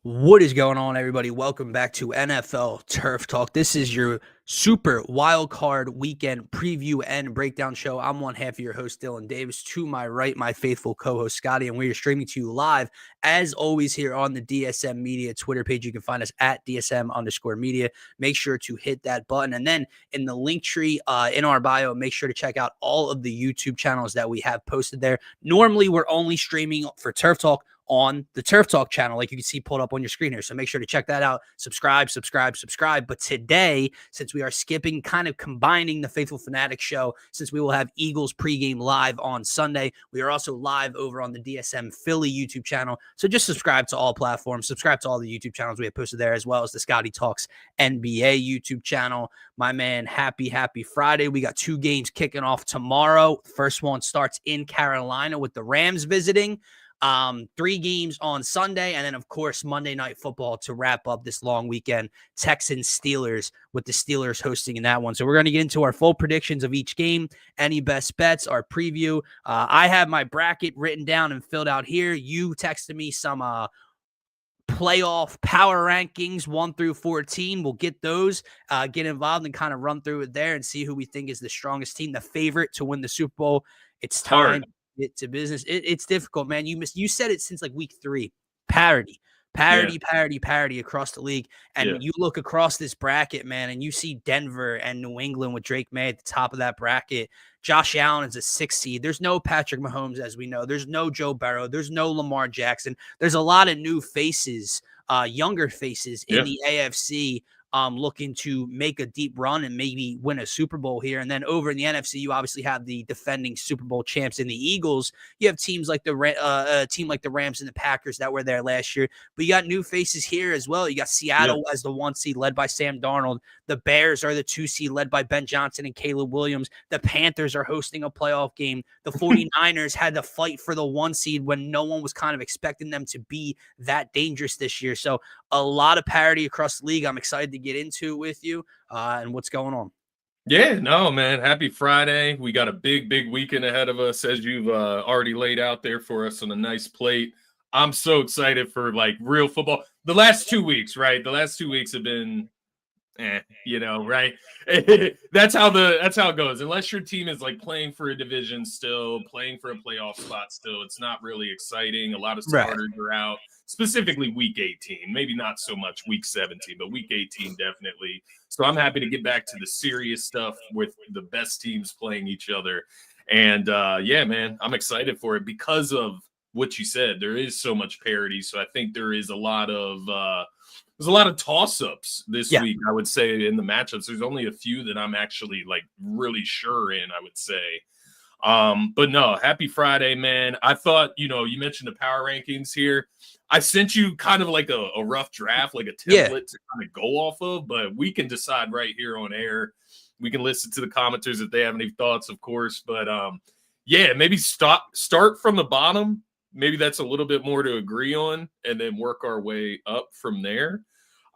What is going on, everybody? Welcome back to NFL Turf Talk. This is your super wild card weekend preview and breakdown show. I'm one half of your host, Dylan Davis. To my right, my faithful co-host, Scotty, and we are streaming to you live, as always, here on the DSM Media Twitter page. You can find us at DSM_media. Make sure to hit that button. And then in the link tree in our bio, make sure to check out all of the YouTube channels that we have posted there. Normally, we're only streaming for Turf Talk on the Turf Talk channel, like you can see pulled up on your screen here. So make sure to check that out. Subscribe. But today, since we are skipping, kind of combining the Faithful Fanatic show, since we will have Eagles pregame live on Sunday, we are also live over on the DSM Philly YouTube channel. So just subscribe to all platforms, subscribe to all the YouTube channels we have posted there, as well as the Scotty Talks NBA YouTube channel. My man, happy Friday. We got 2 games kicking off tomorrow. First one starts in Carolina with the Rams visiting. 3 games on Sunday, and then, of course, Monday Night Football to wrap up this long weekend. Texans-Steelers, with the Steelers hosting in that one. So we're going to get into our full predictions of each game, any best bets, our preview. I have my bracket written down and filled out here. You texted me some playoff power rankings 1 through 14. We'll get those, get involved and kind of run through it there and see who we think is the strongest team, the favorite to win the Super Bowl. It's time. Get to business. It's difficult, man. You said it since like week 3. Parity across the league. And you look across this bracket, man, and you see Denver and New England with Drake May at the top of that bracket. Josh Allen is a 6 seed. There's no Patrick Mahomes, as we know. There's no Joe Burrow. There's no Lamar Jackson. There's a lot of new faces, younger faces in the AFC. Looking to make a deep run and maybe win a Super Bowl here. And then over in the NFC, you obviously have the defending Super Bowl champs in the Eagles. You have teams like the team like the Rams and the Packers that were there last year. But you got new faces here as well. You got Seattle as the 1 seed led by Sam Darnold. The Bears are the 2 seed led by Ben Johnson and Caleb Williams. The Panthers are hosting a playoff game. The 49ers had to fight for the 1 seed when no one was kind of expecting them to be that dangerous this year. So a lot of parity across the league. I'm excited to get into it with you and what's going on. Yeah, no, man. Happy Friday. We got a big weekend ahead of us, as you've already laid out there for us on a nice plate. I'm so excited for like real football. The last 2 weeks, right? The last 2 weeks have been, right? That's how it goes. Unless your team is like playing for a division still, playing for a playoff spot still, it's not really exciting. A lot of starters are out. Specifically week 18, maybe not so much week 17, but week 18 definitely. So I'm happy to get back to the serious stuff with the best teams playing each other. And man, I'm excited for it because of what you said. There is so much parity. So I think there is a lot of toss-ups this week, I would say, in the matchups. There's only a few that I'm actually like really sure in, I would say. But no, happy Friday, man. I thought, you mentioned the power rankings here. I sent you kind of like a rough draft, like a template to kind of go off of, but we can decide right here on air. We can listen to the commenters if they have any thoughts, of course. But maybe start from the bottom. Maybe that's a little bit more to agree on, and then work our way up from there.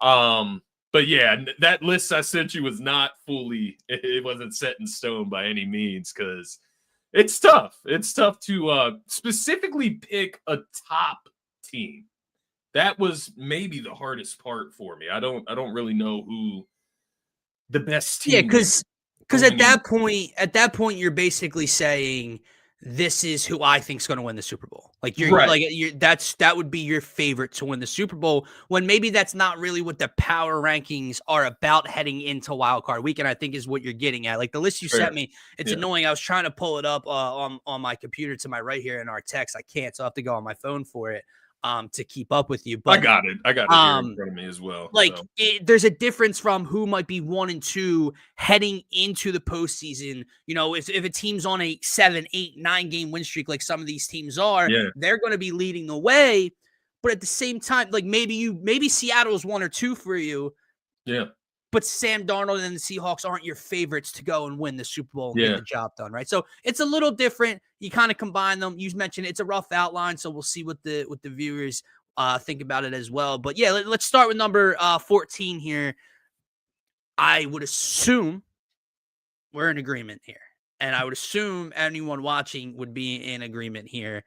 But yeah, that list I sent you was not it wasn't set in stone by any means, because it's tough. It's tough to specifically pick a top team. That was maybe the hardest part for me. I don't really know who the best team. Yeah, because at that point, you're basically saying this is who I think is going to win the Super Bowl. Like that would be your favorite to win the Super Bowl, when maybe that's not really what the power rankings are about heading into Wild Card Weekend, I think is what you're getting at. Like the list you sent me, it's annoying. I was trying to pull it up on my computer to my right here in our text. I can't, so I have to go on my phone for it to keep up with you. But I got it here in front of me as well. There's a difference from who might be 1 and 2 heading into the postseason. If a team's on a 7, 8, 9 game win streak, like some of these teams are, they're going to be leading the way. But at the same time, like maybe Seattle's 1 or 2 for you. Yeah. But Sam Darnold and the Seahawks aren't your favorites to go and win the Super Bowl and get the job done, right? So it's a little different. You kind of combine them. You mentioned it's a rough outline, so we'll see what the viewers think about it as well. But yeah, let's start with number 14 here. I would assume we're in agreement here, and I would assume anyone watching would be in agreement here.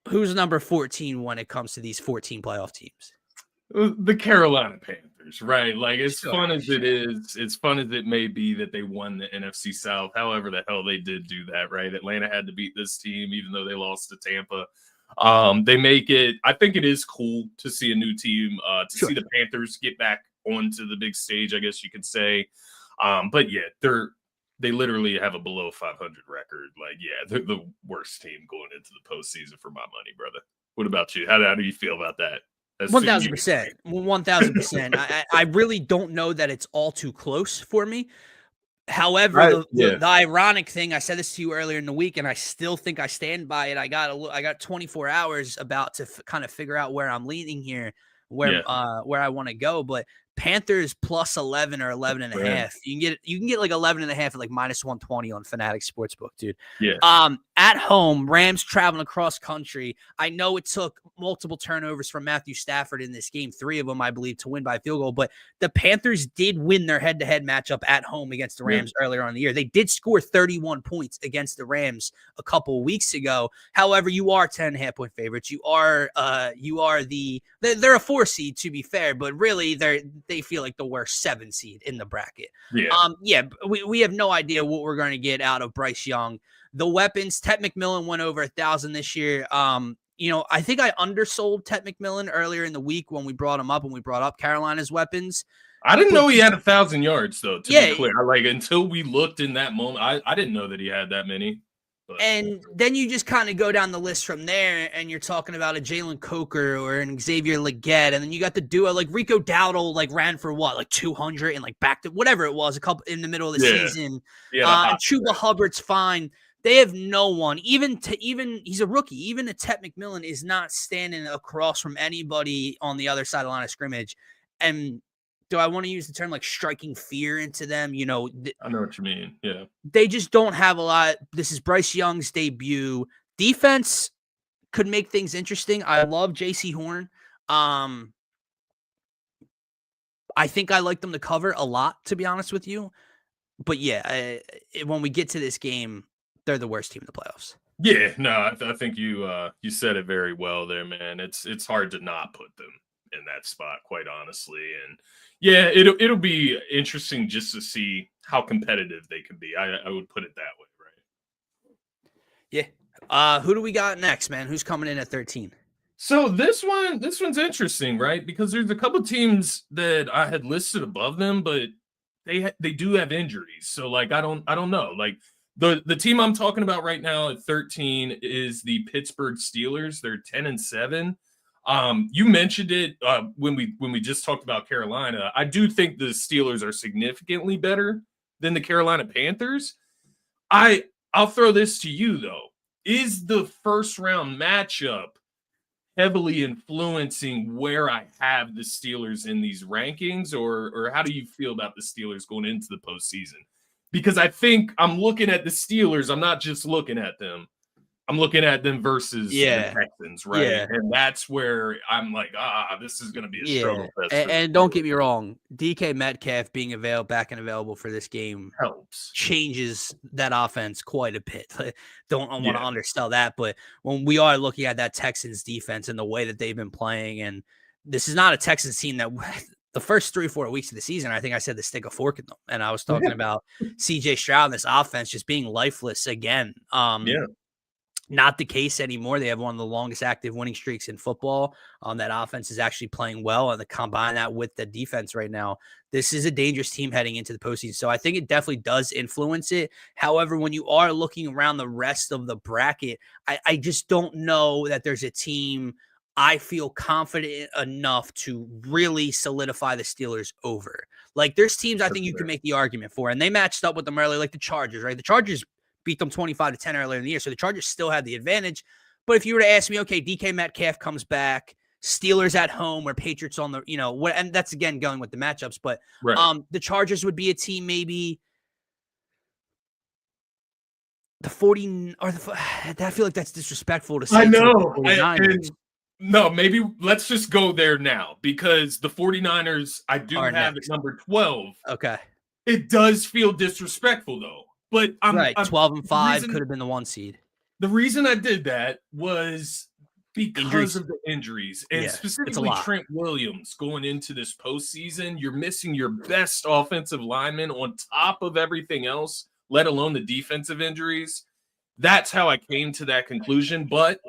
Who's number 14 when it comes to these 14 playoff teams? the Carolina Panthers, right? Like, as Sure, fun as sure. it is, as fun as it may be that they won the NFC South, however the hell they did do that, right? Atlanta had to beat this team, even though they lost to Tampa. They make it. I think it is cool to see a new team, to Sure. see the Panthers get back onto the big stage, I guess you could say. But yeah, they literally have a below 500 record. Like, yeah, they're the worst team going into the postseason for my money, brother. What about you? How do you feel about that? That's 1,000%. 1,000%. I really don't know that it's all too close for me. However, right. the ironic thing, I said this to you earlier in the week, and I still think I stand by it. I got 24 hours about to kind of figure out where I'm leaning here, where I want to go. But Panthers plus 11 or 11 and a half. You can get like 11 and a half at like minus 120 on Fanatics Sportsbook, dude. Yeah. At home, Rams traveling across country. I know it took multiple turnovers from Matthew Stafford in this game, 3 of them, I believe, to win by field goal. But the Panthers did win their head-to-head matchup at home against the Rams earlier on in the year. They did score 31 points against the Rams a couple of weeks ago. However, you are 10.5-point favorites. They're a 4 seed, to be fair, but really they feel like the worst 7 seed in the bracket. We have no idea what we're going to get out of Bryce Young. The weapons, Ted McMillan went over 1,000 this year. I think I undersold Ted McMillan earlier in the week when we brought him up, when we brought up Carolina's weapons. I didn't know he had 1,000 yards, though, to be clear. Like, until we looked in that moment, I didn't know that he had that many. But. And then you just kind of go down the list from there, and you're talking about a Jalen Coker or an Xavier Legette, and then you got the duo like Rico Dowdle, like ran for what, like 200 and like back to whatever it was, a couple in the middle of the season. And Chuba Hubbard's fine. They have no one, even he's a rookie. Even a Ted McMillan is not standing across from anybody on the other side of the line of scrimmage. And do I want to use the term like striking fear into them? I know what you mean. Yeah. They just don't have a lot. This is Bryce Young's debut. Defense could make things interesting. I love J.C. Horn. I think I like them to cover a lot, to be honest with you. But yeah, when we get to this game, they're the worst team in the playoffs. Yeah, no, I think you said it very well there, man. It's hard to not put them in that spot, quite honestly. And yeah, it'll be interesting just to see how competitive they can be. I would put it that way, right? Yeah. Who do we got next, man? Who's coming in at 13? So this one's interesting, right? Because there's a couple teams that I had listed above them, but they do have injuries. So like I don't know. Like the team I'm talking about right now at 13 is the Pittsburgh Steelers. They're 10-7. You mentioned it when we just talked about Carolina. I do think the Steelers are significantly better than the Carolina Panthers. I'll throw this to you though. Is the first round matchup heavily influencing where I have the Steelers in these rankings, or how do you feel about the Steelers going into the postseason? Because I think I'm looking at the Steelers. I'm not just looking at them. I'm looking at them versus the Texans, right? Yeah. And that's where I'm like, this is going to be a struggle fest. And don't get me wrong, DK Metcalf being back and available for this game helps, changes that offense quite a bit. Don't want to undersell that, but when we are looking at that Texans defense and the way that they've been playing, and this is not a Texans team that the first 3 or 4 weeks of the season, I think I said to stick a fork in them. And I was talking about CJ Stroud and this offense just being lifeless again. Not the case anymore. They have one of the longest active winning streaks in football. That offense is actually playing well, and to combine that with the defense right now, this is a dangerous team heading into the postseason. So I think it definitely does influence it. However, when you are looking around the rest of the bracket, I just don't know that there's a team I feel confident enough to really solidify the Steelers over. Like, there's teams I think you can make the argument for, and they matched up with them early, like the Chargers, right? The Chargers beat them 25-10 earlier in the year, so the Chargers still had the advantage. But if you were to ask me, okay, DK Metcalf comes back, Steelers at home or Patriots on the, and that's again going with the matchups, but the Chargers would be a team maybe the 40 or I feel like that's disrespectful to say. I know. No, maybe let's just go there now, because the 49ers I do have at number 12. Okay. It does feel disrespectful though. But I'm 12-5 could have been the 1 seed. The reason I did that was because Injuries. of the injuries, and Yeah, it's a specifically lot. Trent Williams going into this postseason. You're missing your best offensive lineman on top of everything else, let alone the defensive injuries. That's how I came to that conclusion. But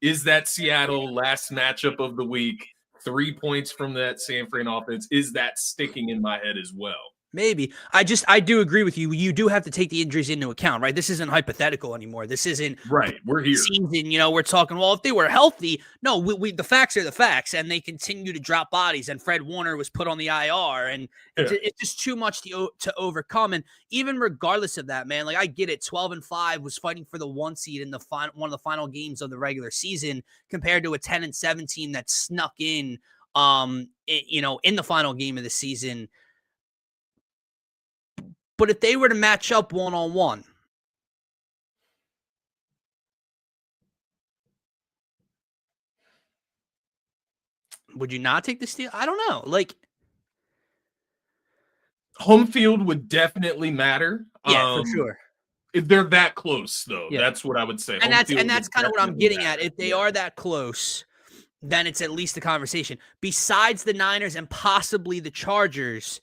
is that Seattle last matchup of the week, 3 points from that San Fran offense, is that sticking in my head as well? Maybe. I do agree with you. You do have to take the injuries into account, right? This isn't hypothetical anymore. This isn't Right. We're here. season. We're talking, well, if they were healthy, no, we the facts are the facts, and they continue to drop bodies. And Fred Warner was put on the IR, and it's just too much to overcome. And even regardless of that, man, like I get it. 12-5 was fighting for the 1 seed in the one of the final games of the regular season, compared to a 10-7 team that snuck in, in the final game of the season. But if they were to match up 1-on-1, would you not take the steal? I don't know. Like, home field would definitely matter. Yeah, for sure. If they're that close, though, Yeah. that's what I would say. And that's kind of what I'm getting at. If they are that close, then it's at least a conversation. Besides the Niners and possibly the Chargers,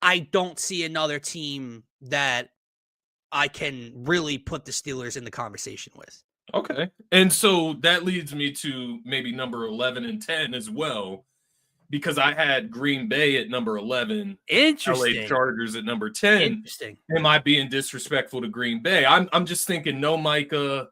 I don't see another team that I can really put the Steelers in the conversation with. Okay. And so that leads me to maybe number 11 and 10 as well, because I had Green Bay at number 11, Interesting. LA Chargers at number 10. Interesting. Am I being disrespectful to Green Bay? I'm just thinking no Micah.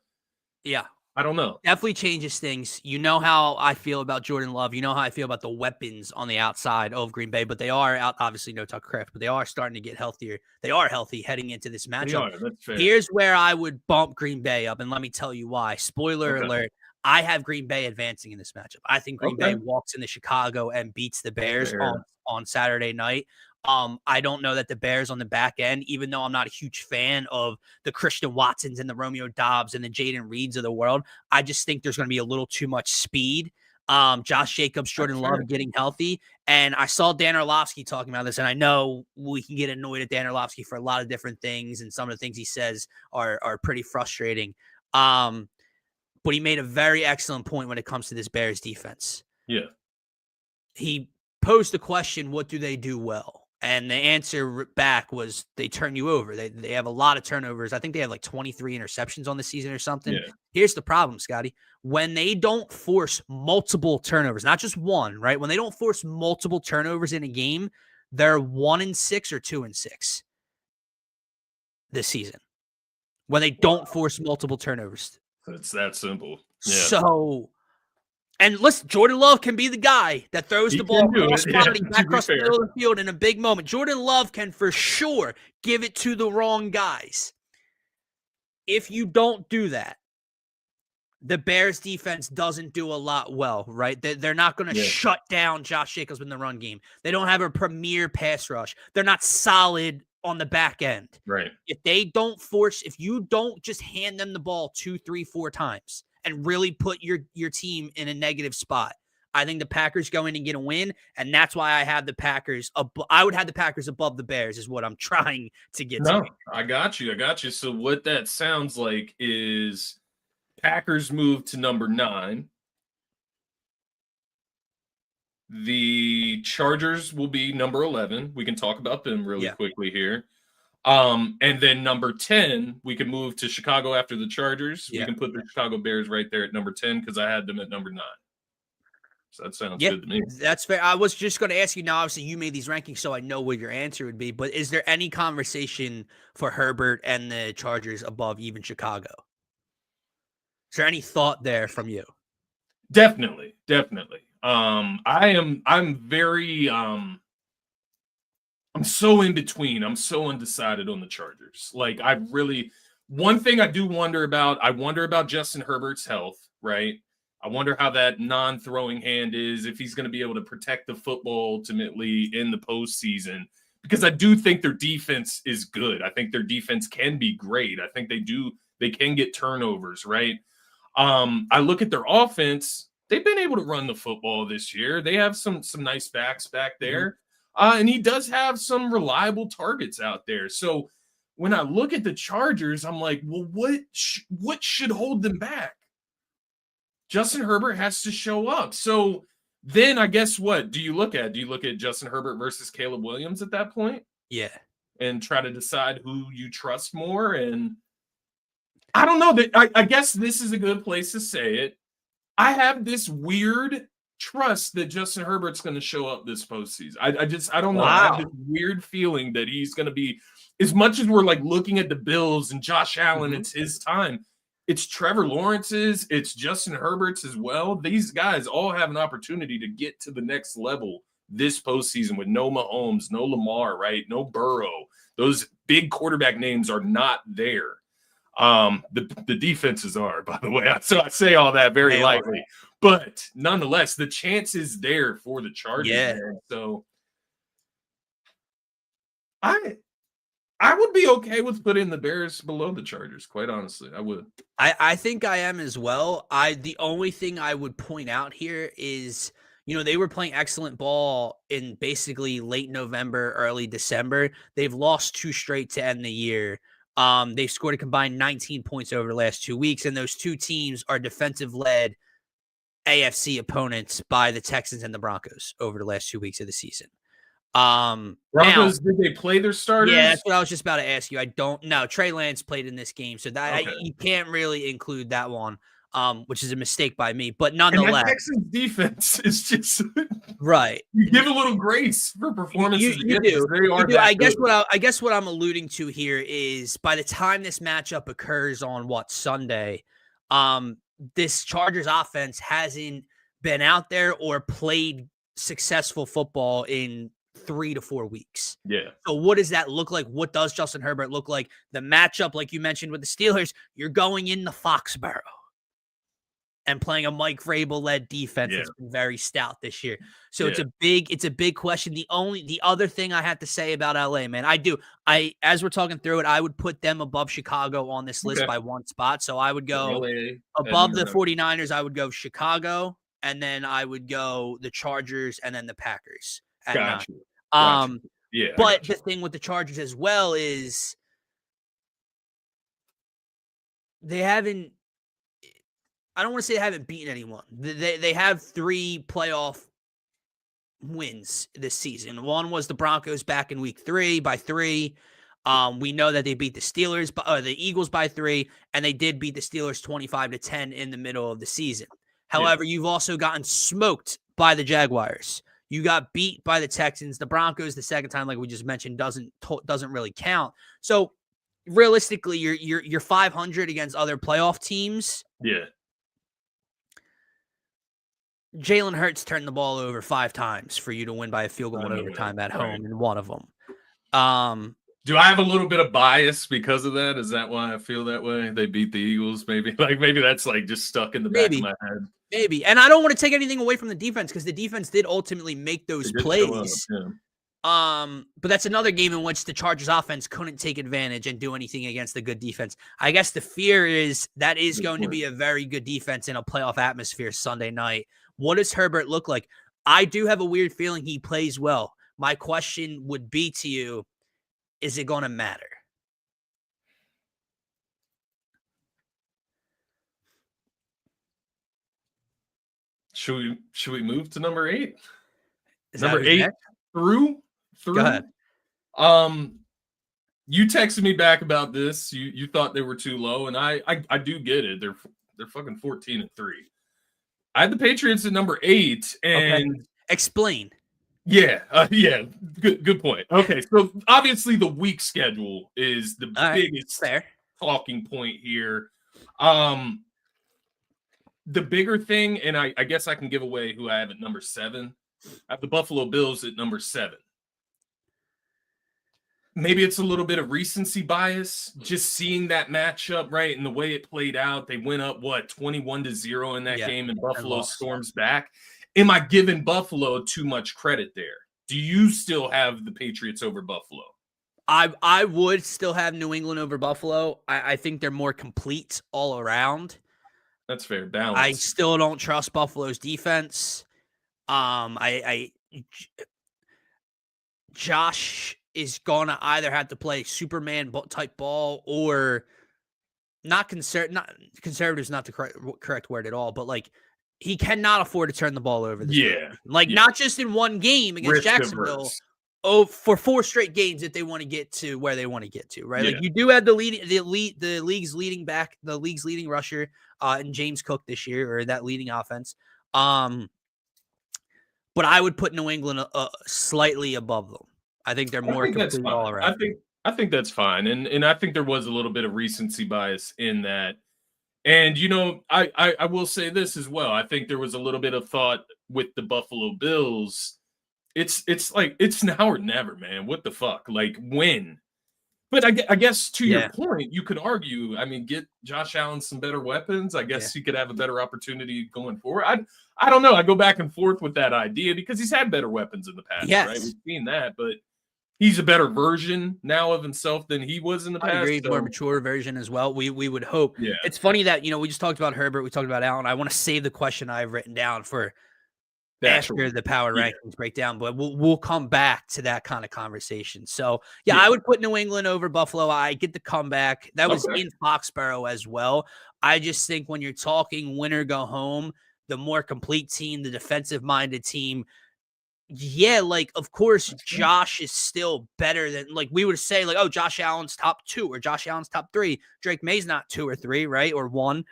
Yeah. I don't know. Definitely changes things. You know how I feel about Jordan Love. You know how I feel about the weapons on the outside of Green Bay, but they are out, obviously no Tucker Kraft, but they are starting to get healthier. They are healthy heading into this matchup. That's fair. Here's where I would bump Green Bay up, and let me tell you why. Spoiler alert, I have Green Bay advancing in this matchup. I think Green Bay walks into Chicago and beats the Bears on Saturday night. I don't know that the Bears on the back end, even though I'm not a huge fan of the Christian Watsons and the Romeo Dobbs and the Jaden Reeds of the world, I just think there's going to be a little too much speed. Josh Jacobs, Jordan Love getting healthy. And I saw Dan Orlovsky talking about this, and I know we can get annoyed at Dan Orlovsky for a lot of different things, and some of the things he says are pretty frustrating. But he made a very excellent point when it comes to this Bears defense. Yeah. He posed the question, what do they do well? And the answer back was they turn you over. They have a lot of turnovers. I think they have like 23 interceptions on the season or something. Yeah. Here's the problem, Scotty. When they don't force multiple turnovers, not just one, right? When they don't force multiple turnovers in a game, they're 1-6 or 2-6 this season. When they don't force multiple turnovers. It's that simple. Yeah. So, and listen, Jordan Love can be the guy that throws the ball back across the middle of the field in a big moment. Jordan Love can for sure give it to the wrong guys. If you don't do that, the Bears defense doesn't do a lot well, right? They're not going to shut down Josh Jacobs in the run game. They don't have a premier pass rush. They're not solid on the back end. Right. If you don't just hand them the ball 2, 3, 4 times and really put your team in a negative spot, I think the Packers go in and get a win, and that's why I have the Packers. I would have the Packers above the Bears is what I'm trying to get to. I got you. So what that sounds like is Packers move to number 9. The Chargers will be number 11. We can talk about them really quickly here. And then number 10, we can move to Chicago after the Chargers. We can put the Chicago Bears right there at number 10 because I had them at number 9. So that sounds good to me. That's fair. I was just going to ask you now, obviously you made these rankings, so I know what your answer would be, but is there any conversation for Herbert and the Chargers above even Chicago? Is there any thought there from you? Definitely. I'm so in between. I'm so undecided on the Chargers. Like one thing I do wonder about Justin Herbert's health, right? I wonder how that non-throwing hand is, if he's going to be able to protect the football ultimately in the postseason, because I do think their defense is good. I think their defense can be great. I think they can get turnovers, right? I look at their offense. They've been able to run the football this year. They have some nice backs back there. And he does have some reliable targets out there. So when I look at the Chargers, I'm like, well, what should hold them back? Justin Herbert has to show up. So then I guess what do you look at? Do you look at Justin Herbert versus Caleb Williams at that point Yeah. and try to decide who you trust more? And I don't know that I guess this is a good place to say it. I have this weird trust that Justin Herbert's going to show up this postseason. I don't know. I have this weird feeling that he's going to be, as much as we're like looking at the Bills and Josh Allen, it's his time. It's Trevor Lawrence's, it's Justin Herbert's as well. These guys all have an opportunity to get to the next level this postseason with no Mahomes, no Lamar, right? No Burrow. Those big quarterback names are not there. The defenses are, by the way. So I say all that very lightly. But nonetheless, the chance is there for the Chargers. Yeah. Man. So I would be okay with putting the Bears below the Chargers, quite honestly. I would. I think I am as well. The only thing I would point out here is, they were playing excellent ball in basically late November, early December. They've lost 2 straight to end the year. They've scored a combined 19 points over the last 2 weeks, and those 2 teams are defensive-led AFC opponents by the Texans and the Broncos over the last 2 weeks of the season. Broncos, did they play their starters? Yeah, that's what I was just about to ask you. I don't know. Trey Lance played in this game, so that you can't really include that one, which is a mistake by me. But nonetheless, and the Texans defense is just right. You give a little grace for performances. You do. I guess what I'm alluding to here is by the time this matchup occurs on Sunday, this Chargers offense hasn't been out there or played successful football in 3 to 4 weeks. Yeah. So what does that look like? What does Justin Herbert look like? The matchup, like you mentioned with the Steelers, you're going in the Foxborough and playing a Mike Vrabel-led defense that's been very stout this year. So it's a big question. The other thing I have to say about LA, man, as we're talking through it, I would put them above Chicago on this list by 1 spot. So I would go above the 49ers. I would go Chicago, and then I would go the Chargers, and then the Packers. Gotcha. Yeah. But the thing with the Chargers as well is they haven't. I don't want to say they haven't beaten anyone. They have 3 playoff wins this season. One was the Broncos back in week 3 by 3. We know that they beat the Steelers, the Eagles by 3, and they did beat the Steelers 25-10 in the middle of the season. However, you've also gotten smoked by the Jaguars. You got beat by the Texans. The Broncos, the second time, like we just mentioned, doesn't really count. So realistically, you're 500 against other playoff teams. Yeah. Jalen Hurts turned the ball over 5 times for you to win by a field goal in overtime at home in one of them. Do I have a little bit of bias because of that? Is that why I feel that way? They beat the Eagles, maybe? Maybe that's just stuck in the back of my head. Maybe. And I don't want to take anything away from the defense because the defense did ultimately make those plays. But that's another game in which the Chargers offense couldn't take advantage and do anything against the good defense. I guess the fear is that is going to be a very good defense in a playoff atmosphere Sunday night. What does Herbert look like? I do have a weird feeling he plays well. My question would be to you, is it going to matter? Should we move to number 8? Is number 8 next? through? Go ahead. You texted me back about this. You thought they were too low, and I do get it. They're fucking 14-3. I had the Patriots at number 8, and explain. Yeah, good point. Okay, so obviously the week schedule is the biggest talking point here. The bigger thing, and I guess I can give away who I have at number 7. I have the Buffalo Bills at number 7. Maybe it's a little bit of recency bias, just seeing that matchup, right, and the way it played out. They went up, 21-0 in that game, and Buffalo storms back. Am I giving Buffalo too much credit there? Do you still have the Patriots over Buffalo? I would still have New England over Buffalo. I think they're more complete all around. That's fair. Balance. I still don't trust Buffalo's defense. Josh is gonna either have to play Superman type ball or not conservative is not the correct word at all, but like he cannot afford to turn the ball over this early. Like not just in one game against Jacksonville. For 4 straight games if they want to get to where they want to get to, right? Like you do have the league's leading rusher in James Cook this year, or that leading offense. But I would put New England slightly above them. I think they're more complete all around. I think that's fine. And I think there was a little bit of recency bias in that. And, you know, I will say this as well. I think there was a little bit of thought with the Buffalo Bills. It's like it's now or never, man. What the fuck? Like when? But I guess to your point, you could argue. I mean, get Josh Allen some better weapons. I guess he could have a better opportunity going forward. I don't know. I go back and forth with that idea because he's had better weapons in the past, right? We've seen that, but he's a better version now of himself than he was in the past. I agree, more mature version as well. We would hope. Yeah. It's funny that we just talked about Herbert, we talked about Allen. I want to save the question I've written down for after the power rankings breakdown, but we'll come back to that kind of conversation. So I would put New England over Buffalo. I get the comeback. That was in Foxborough as well. I just think when you're talking win or go home, the more complete team, the defensive minded team. Yeah, like of course Josh is still better than like we would say like, oh, Josh Allen's top 2 or Josh Allen's top 3. Drake May's not 2 or 3, right? Or 1.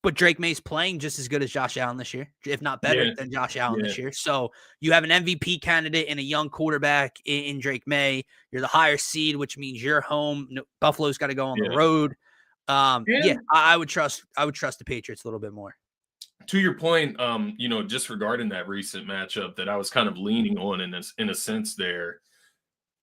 But Drake May's playing just as good as Josh Allen this year, if not better than Josh Allen this year. So you have an MVP candidate and a young quarterback in Drake May. You're the higher seed, which means you're home. Buffalo's got to go on the road. I would trust the Patriots a little bit more. To your point, just regarding that recent matchup that I was kind of leaning on in a sense there,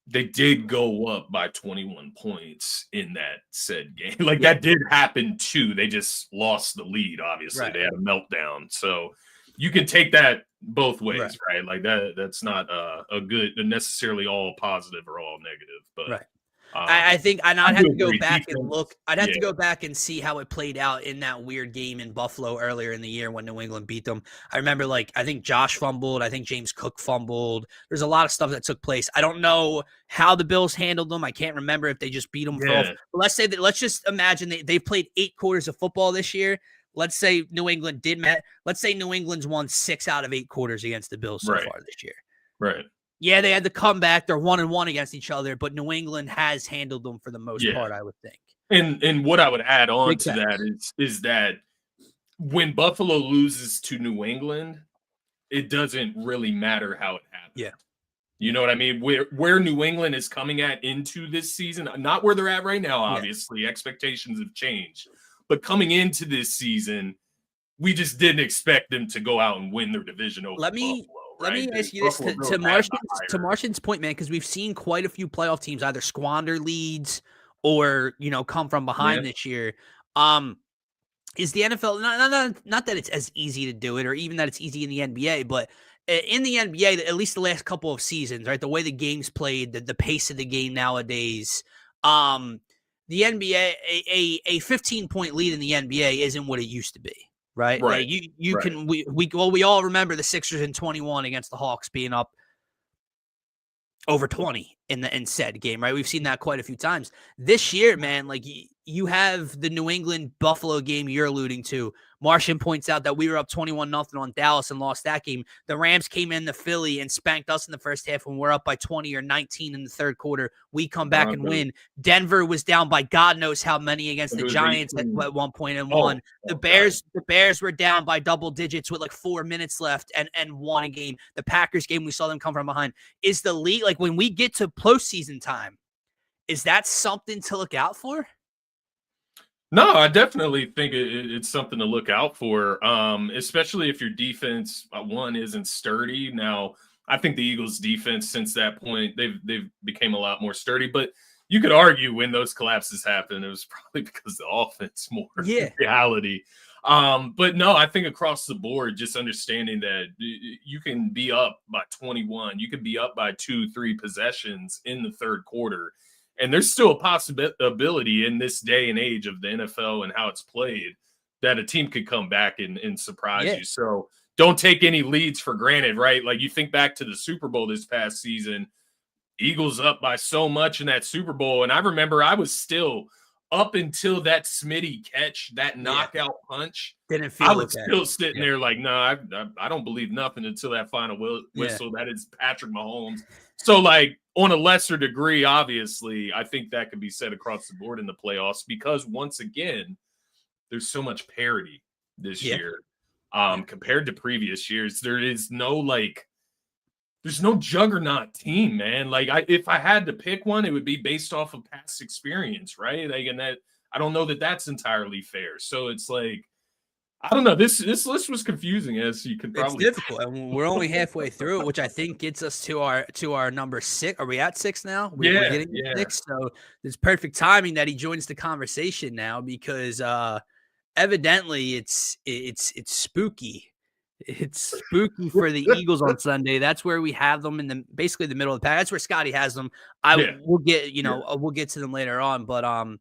they did go up by 21 points in that said game. Like that did happen too. They just lost the lead. Obviously, they had a meltdown. So you can take that both ways, right? Like that's not a good, necessarily all positive or all negative. But I think I'd have to go back and look. I'd have to go back and see how it played out in that weird game in Buffalo earlier in the year when New England beat them. I remember, I think Josh fumbled. I think James Cook fumbled. There's a lot of stuff that took place. I don't know how the Bills handled them. I can't remember if they just beat them. But let's just imagine they've played 8 quarters of football this year. Let's say New England Let's say New England's won 6 out of 8 quarters against the Bills so far this year. Right. Yeah, they had to come back. They're 1-1 against each other, but New England has handled them for the most part, I would think. And what I would add on to that is that when Buffalo loses to New England, it doesn't really matter how it happened. Yeah. You know what I mean? Where New England is coming at into this season, not where they're at right now, obviously. Expectations have changed. But coming into this season, we just didn't expect them to go out and win their division over Buffalo. Let me ask you this to Martian's point, man, because we've seen quite a few playoff teams either squander leads or come from behind this year. Is the NFL not that it's as easy to do it, or even that it's easy in the NBA, but in the NBA, at least the last couple of seasons, right? The way the game's played, the pace of the game nowadays, the NBA, a 15-point lead in the NBA isn't what it used to be. Right. Like you can, we all remember the Sixers in 21 against the Hawks being up over 20 in said game, right? We've seen that quite a few times this year, man. Like you have the New England Buffalo game you're alluding to. Martian points out that we were up 21-0 on Dallas and lost that game. The Rams came in the Philly and spanked us in the first half when we're up by 20 or 19 in the third quarter. We come back and win. Denver was down by God knows how many against the Giants at one point and won. The Bears were down by double digits with 4 minutes left and won a game. The Packers game, we saw them come from behind. Is the league, when we get to postseason time, is that something to look out for? No, I definitely think it's something to look out for, especially if your defense, one, isn't sturdy. Now, I think the Eagles' defense since that point, they've became a lot more sturdy. But you could argue when those collapses happened, it was probably because the offense more in reality. But no, I think across the board, just understanding that you can be up by 21, you can be up by 2-3 possessions in the third quarter. And there's still a possibility in this day and age of the NFL and how it's played that a team could come back and surprise you. So don't take any leads for granted, right? Like you think back to the Super Bowl this past season, Eagles up by so much in that Super Bowl. And I remember I was still up until that Smitty catch, that knockout punch, Didn't feel I was okay. still sitting there like, no, I don't believe nothing until that final whistle. Yeah. That is Patrick Mahomes. So, like, on a lesser degree, obviously, I think that could be said across the board in the playoffs because, once again, there's so much parity this year compared to previous years. There is no, like, there's no juggernaut team, man. Like, if I had to pick one, it would be based off of past experience, right? Like, and that I don't know that that's entirely fair. So it's like, I don't know. This list was confusing, as you could probably. It's difficult, and we're only halfway through it, which I think gets us to our number 6. Are we at 6 now? We're getting to 6, so it's perfect timing that he joins the conversation now because evidently it's spooky. It's spooky for the Eagles on Sunday. That's where we have them in basically the middle of the pack. That's where Scotty has them. We'll get we'll get to them later on, but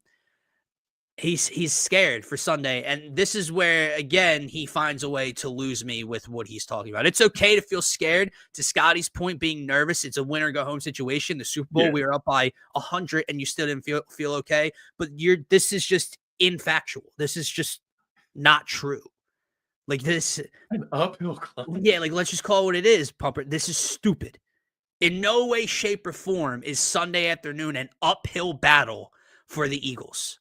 he's scared for Sunday, and this is where again he finds a way to lose me with what he's talking about. It's okay to feel scared. To Scotty's point, being nervous, it's a win or go home situation. The Super Bowl, we were up by 100, and you still didn't feel okay. But this is just infactual. This is just not true. Like this, an uphill climb. Yeah, like let's just call it what it is, Pumper. This is stupid. In no way, shape, or form is Sunday afternoon an uphill battle for the Eagles.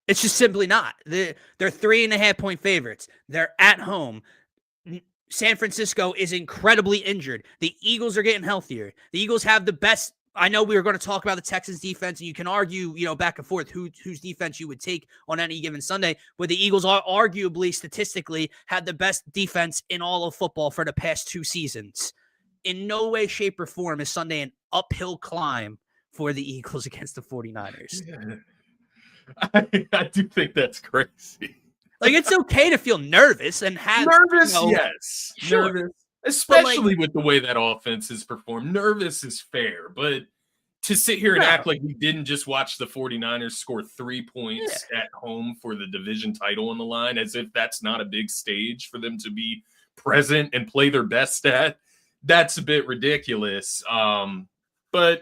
It's just simply not. They're 3.5-point favorites. They're at home. San Francisco is incredibly injured. The Eagles are getting healthier. The Eagles have the best. I know we were going to talk about the Texans defense, and you can argue, back and forth whose defense you would take on any given Sunday, but the Eagles are arguably, statistically, had the best defense in all of football for the past 2 seasons. In no way, shape, or form is Sunday an uphill climb for the Eagles against the 49ers. Yeah. I do think that's crazy. Like, it's okay to feel nervous and have nervous, yes. Sure. Nervous. Especially with the way that offense is performed. Nervous is fair, but to sit here and act like we didn't just watch the 49ers score 3 points at home for the division title on the line, as if that's not a big stage for them to be present and play their best at, that's a bit ridiculous. But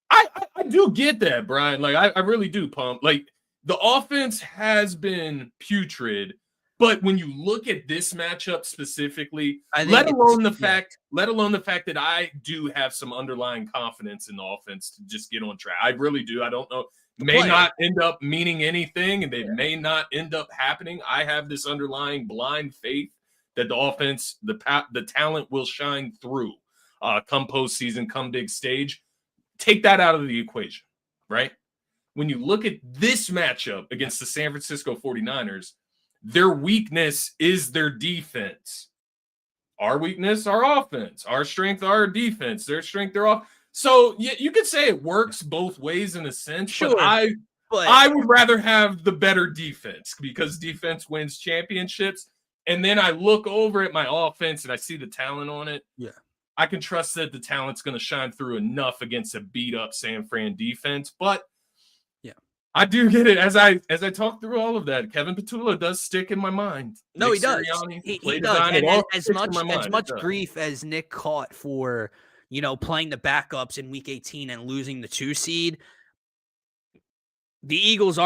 I do get that, Brian. Like, I really do, Pump. Like, the offense has been putrid. But when you look at this matchup specifically, let alone the fact that I do have some underlying confidence in the offense to just get on track. I really do. I don't know. May not end up meaning anything, and they may not end up happening. I have this underlying blind faith that the offense, the talent will shine through come postseason, come big stage. Take that out of the equation, right? When you look at this matchup against the San Francisco 49ers, their weakness is their defense. Our weakness, our offense. Our strength, our defense. Their strength, their off. So you could say it works both ways in a sense. Sure, but I would rather have the better defense because defense wins championships. And then I look over at my offense and I see the talent on it. Yeah, I can trust that the talent's going to shine through enough against a beat up San Fran defense. But I do get it. As I talk through all of that, Kevin Petula does stick in my mind. No, Nick he does. He does. And as much grief as Nick caught for, playing the backups in Week 18 and losing the 2 seed, the Eagles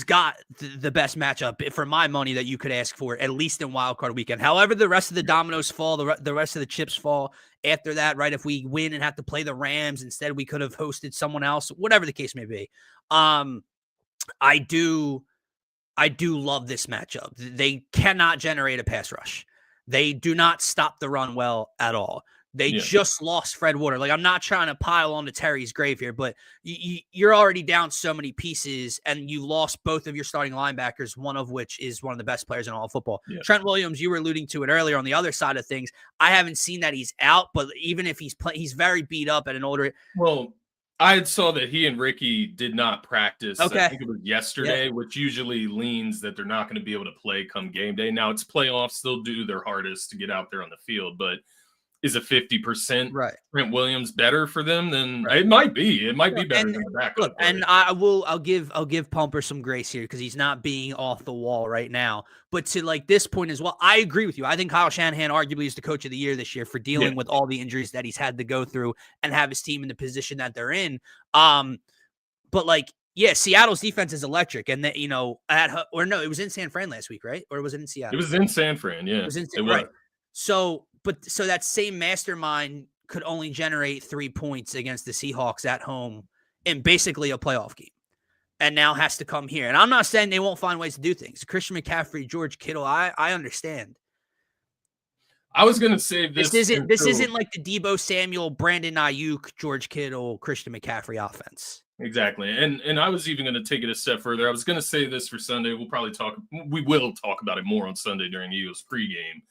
got the best matchup for my money that you could ask for, at least in Wild Card Weekend. However, the rest of the dominoes fall, the rest of the chips fall after that, right? If we win and have to play the Rams instead, we could have hosted someone else, whatever the case may be. I do love this matchup. They cannot generate a pass rush. They do not stop the run well at all. They just lost Fred Warner. Like, I'm not trying to pile on to Terry's grave here, but you're already down so many pieces, and you lost both of your starting linebackers, one of which is one of the best players in all of football. Yeah. Trent Williams, you were alluding to it earlier on the other side of things. I haven't seen that he's out, but even if he's very beat up at an older. Well, I saw that he and Ricky did not practice. Okay. I think it was yesterday, which usually leans that they're not going to be able to play come game day. Now it's playoffs; they'll do their hardest to get out there on the field, but. Is a 50% Trent Williams better for them than it might be? It might be better than the backup. Look, and I'll give Pumper some grace here because he's not being off the wall right now. But to this point as well, I agree with you. I think Kyle Shanahan arguably is the coach of the year this year for dealing with all the injuries that he's had to go through and have his team in the position that they're in. But like, yeah, Seattle's defense is electric, and that it was in San Fran last week, right? Or was it in Seattle? It was in San Fran, yeah. It was in It was. right. So that same mastermind could only generate 3 points against the Seahawks at home in basically a playoff game, and now has to come here. And I'm not saying they won't find ways to do things. Christian McCaffrey, George Kittle, I understand. I was gonna say this isn't like the Deebo Samuel, Brandon Ayuk, George Kittle, Christian McCaffrey offense. Exactly. And I was even going to take it a step further. I was going to say this for Sunday. We will talk about it more on Sunday during the Eagles pregame.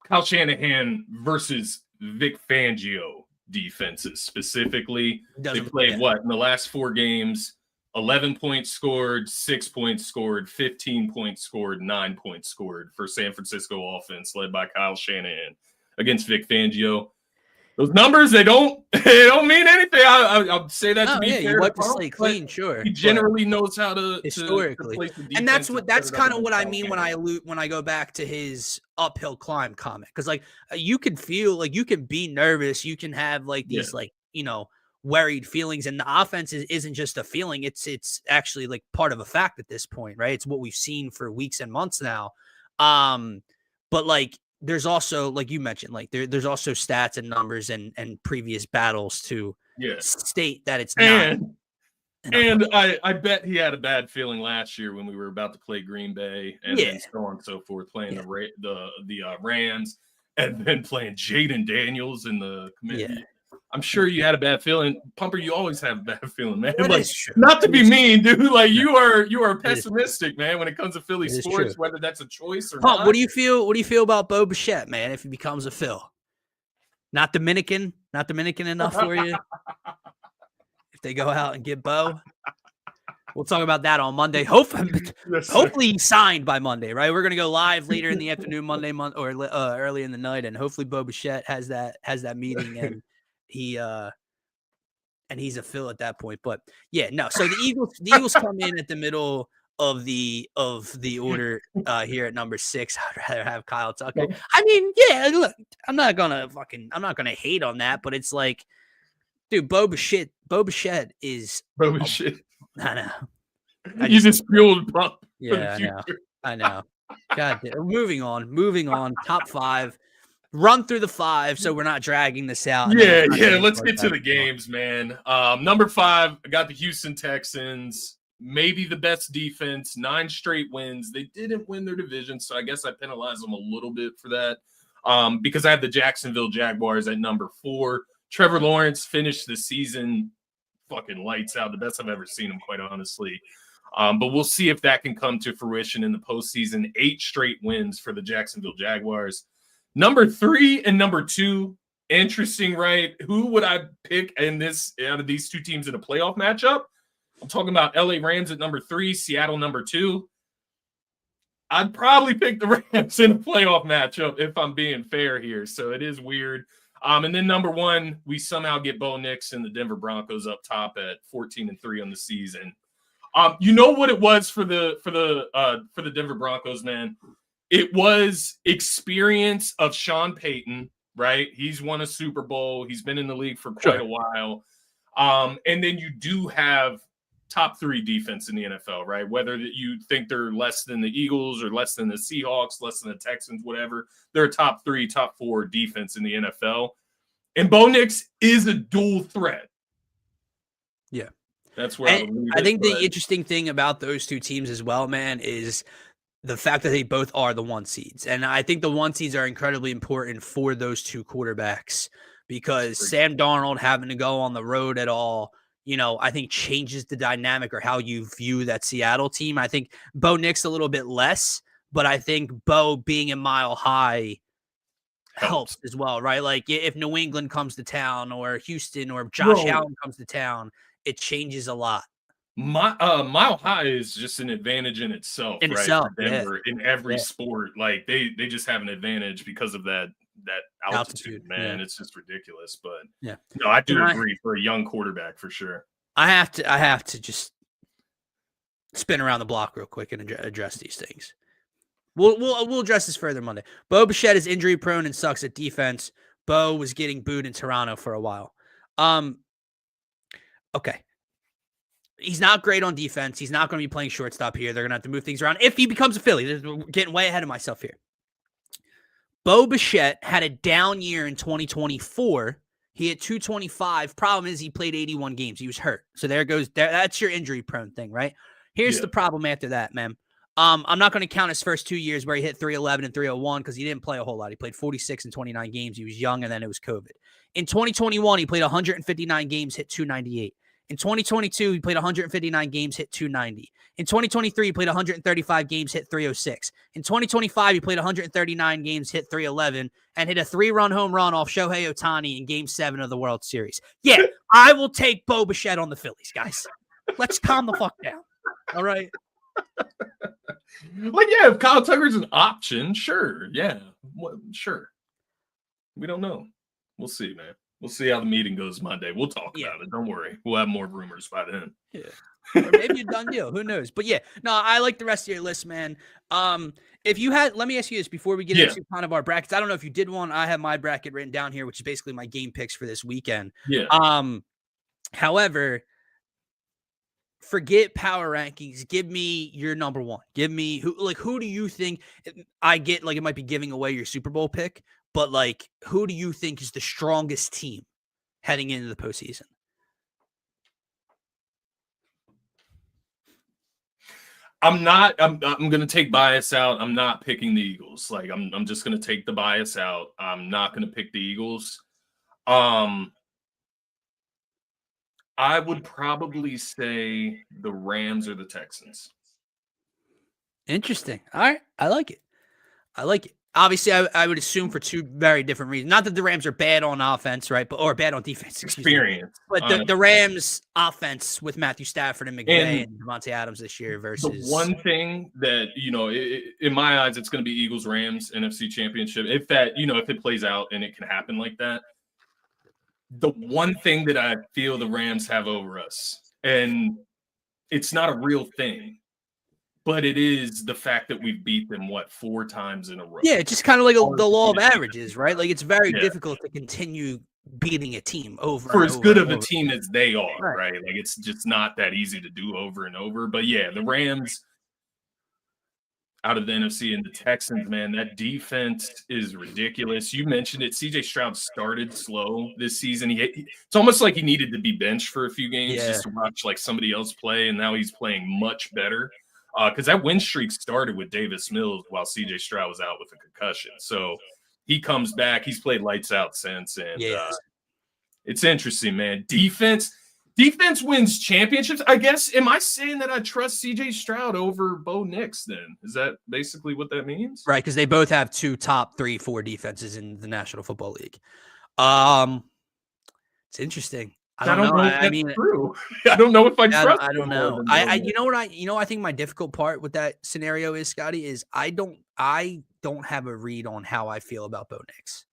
Kyle Shanahan versus Vic Fangio defenses specifically. They played in the last 4 games? 11 points scored, 6 points scored, 15 points scored, 9 points scored for San Francisco offense led by Kyle Shanahan against Vic Fangio. Those numbers, they don't mean anything. I'll say that to be fair. You wipe the slate clean, sure. He generally knows how to historically, and that's kind of what I mean when I go back to his uphill climb comment, because like you can feel like you can be nervous, you can have like these worried feelings, and the offense isn't just a feeling; it's actually like part of a fact at this point, right? It's what we've seen for weeks and months now. But like, there's also, like you mentioned, like there's also stats and numbers and previous battles to state that it's not. And I bet he had a bad feeling last year when we were about to play Green Bay and then so on and so forth, playing the Rams, and then playing Jaden Daniels in the committee. Yeah. I'm sure you had a bad feeling. Pumper, you always have a bad feeling, man. Like, not to be mean, dude. Like you are pessimistic, man, when it comes to Philly sports, whether that's a choice or not. What do you feel about Bo Bichette, man, if he becomes a Phil? Not Dominican enough for you? If they go out and get Bo? We'll talk about that on Monday. Hopefully he's signed by Monday, right? We're gonna go live later in the afternoon, Monday or early in the night, and hopefully Bo Bichette has that meeting and he's a Phil at that point. But yeah, no. So the Eagles come in at the middle of the order here at number 6. I'd rather have Kyle Tucker. I mean, yeah, look, I'm not gonna hate on that, but it's like, dude, Bo Bichette is Bo Bichette. I know. You just fueled Pump. Yeah, I know. God damn. Moving on. Top 5. Run through the 5 so we're not dragging this out. Yeah. Let's get to the games, man. Number 5, I got the Houston Texans. Maybe the best defense, 9 straight wins. They didn't win their division, so I guess I penalize them a little bit for that. Because I have the Jacksonville Jaguars at number 4. Trevor Lawrence finished the season fucking lights out. The best I've ever seen him, quite honestly. But we'll see if that can come to fruition in the postseason. 8 straight wins for the Jacksonville Jaguars. Number 3 and number 2, interesting, right? Who would I pick out of these 2 teams in a playoff matchup? I'm talking about LA Rams at number 3, Seattle number 2. I'd probably pick the Rams in a playoff matchup if I'm being fair here. So it is weird. And then number 1, we somehow get Bo Nix and the Denver Broncos up top at 14-3 on the season. You know what it was for the Denver Broncos, man? It was experience of Sean Payton, right? He's won a Super Bowl. He's been in the league for quite a while. And then you do have top 3 defense in the NFL, right? Whether you think they're less than the Eagles or less than the Seahawks, less than the Texans, whatever, they're a top 3, top 4 defense in the NFL. And Bo Nix is a dual threat. Yeah. That's where I think the interesting thing about those 2 teams as well, man, is the fact that they both are the 1 seeds. And I think the 1 seeds are incredibly important for those 2 quarterbacks, because Sam Darnold having to go on the road at all, I think changes the dynamic or how you view that Seattle team. I think Bo Nix a little bit less, but I think Bo being in Mile High helps as well, right? Like if New England comes to town or Houston or Josh Allen comes to town, it changes a lot. Mile High is just an advantage in itself, right? For Denver in every sport. Like they just have an advantage because of that altitude, man. It's just ridiculous. But no, I do agree for a young quarterback for sure. I have to just spin around the block real quick and address these things. We'll address this further Monday. Bo Bichette is injury prone and sucks at defense. Bo was getting booed in Toronto for a while. Okay. he's not great on defense. He's not going to be playing shortstop here. They're going to have to move things around if he becomes a Philly. We're getting way ahead of myself here. Bo Bichette had a down year in 2024. He hit 225. Problem is he played 81 games. He was hurt. So there goes there. That's your injury prone thing, right? Here's the problem after that, man. I'm not going to count his first 2 years where he hit 311 and 301 because he didn't play a whole lot. He played 46 and 29 games. He was young, and then it was COVID. In 2021, he played 159 games, hit 298. In 2022, he played 159 games, hit 290. In 2023, he played 135 games, hit 306. In 2025, he played 139 games, hit 311, and hit a 3-run home run off Shohei Ohtani in Game 7 of the World Series. Yeah, I will take Bo Bichette on the Phillies, guys. Let's calm the fuck down. All right? Like, yeah, if Kyle Tucker's an option, sure. Yeah, sure. We don't know. We'll see, man. We'll see how the meeting goes Monday. We'll talk about it. Don't worry. We'll have more rumors by then. Yeah. Or maybe a done deal. Who knows? But yeah, no, I like the rest of your list, man. If you had, let me ask you this before we get into kind of our brackets. I don't know if you did one. I have my bracket written down here, which is basically my game picks for this weekend. Yeah. However, forget power rankings. Give me your number one. Give me who do you think I get? Like, it might be giving away your Super Bowl pick, but like, who do you think is the strongest team heading into the postseason? I'm going to take bias out. I'm not picking the Eagles. Like, I'm just going to take the bias out. I'm not going to pick the Eagles. I would probably say the Rams or the Texans. Interesting. All right. I like it. Obviously, I would assume for two very different reasons. Not that the Rams are bad on offense, right? Or bad on defense. Experience. But the Rams' offense with Matthew Stafford and McVay and Davante Adams this year versus... The one thing that, in my eyes, it's going to be Eagles-Rams NFC Championship. If it plays out and it can happen like that. The one thing that I feel the Rams have over us, and it's not a real thing, but it is the fact that we've beat them, 4 times in a row. Yeah, just kind of like the law of averages, right? Like, it's very difficult to continue beating a team over for as good of a team as they are, right? Like, it's just not that easy to do over and over. But yeah, the Rams out of the NFC and the Texans, man, that defense is ridiculous. You mentioned it. CJ Stroud started slow this season. It's almost like he needed to be benched for a few games just to watch like somebody else play, and now he's playing much better. Because that win streak started with Davis Mills while CJ Stroud was out with a concussion. So he comes back. He's played lights out since. And it's interesting, man. Defense wins championships. I guess, am I saying that I trust CJ Stroud over Bo Nix then? Is that basically what that means? Right, because they both have 2 top 3, 4 defenses in the National Football League. It's interesting. I don't know. I mean, true. I don't know if I trust. I don't know. I think my difficult part with that scenario is, Scotty, is I don't have a read on how I feel about Bo Nix.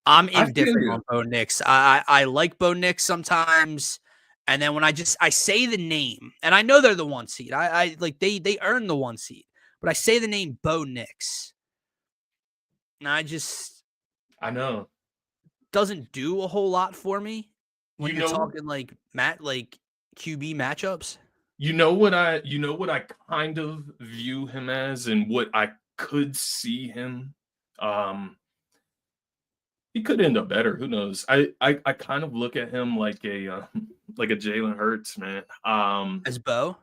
I'm indifferent on Bo Nix. I like Bo Nix sometimes, and then when I say the name, and I know they're the 1 seed. I like they earn the 1 seed, but I say the name Bo Nix, and I know doesn't do a whole lot for me. When you're talking like QB matchups, you know what I kind of view him as, and what I could see him. He could end up better. Who knows? I kind of look at him like a Jalen Hurts, man. As Bo?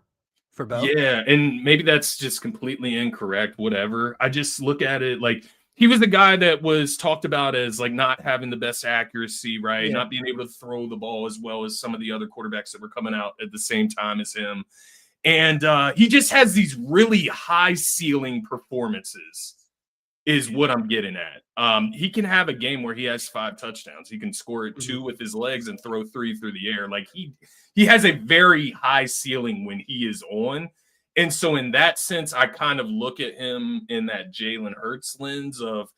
For Bo? Yeah, and maybe that's just completely incorrect. Whatever. I just look at it like. He was the guy that was talked about as like not having the best accuracy, right? Not being able to throw the ball as well as some of the other quarterbacks that were coming out at the same time as him. And he just has these really high ceiling performances is what I'm getting at. He can have a game where he has 5 touchdowns. He can score 2 with his legs and throw 3 through the air. Like he has a very high ceiling when he is on. And so in that sense, I kind of look at him in that Jalen Hurts lens of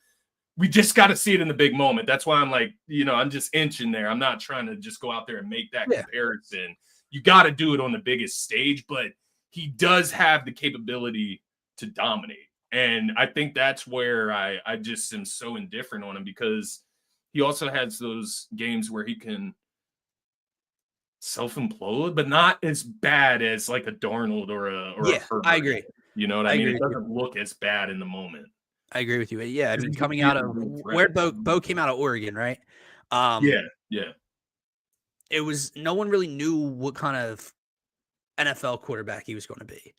we just got to see it in the big moment. That's why I'm like, I'm just inching there. I'm not trying to just go out there and make that comparison. You got to do it on the biggest stage, but he does have the capability to dominate. And I think that's where I just am so indifferent on him, because he also has those games where he can self-implode, but not as bad as like a Darnold or a Herbert. I agree. You know what I mean? It doesn't look as bad in the moment. I agree with you. Yeah, I mean, coming out of where Bo came out of Oregon, right? Yeah. It was no one really knew what kind of NFL quarterback he was going to be.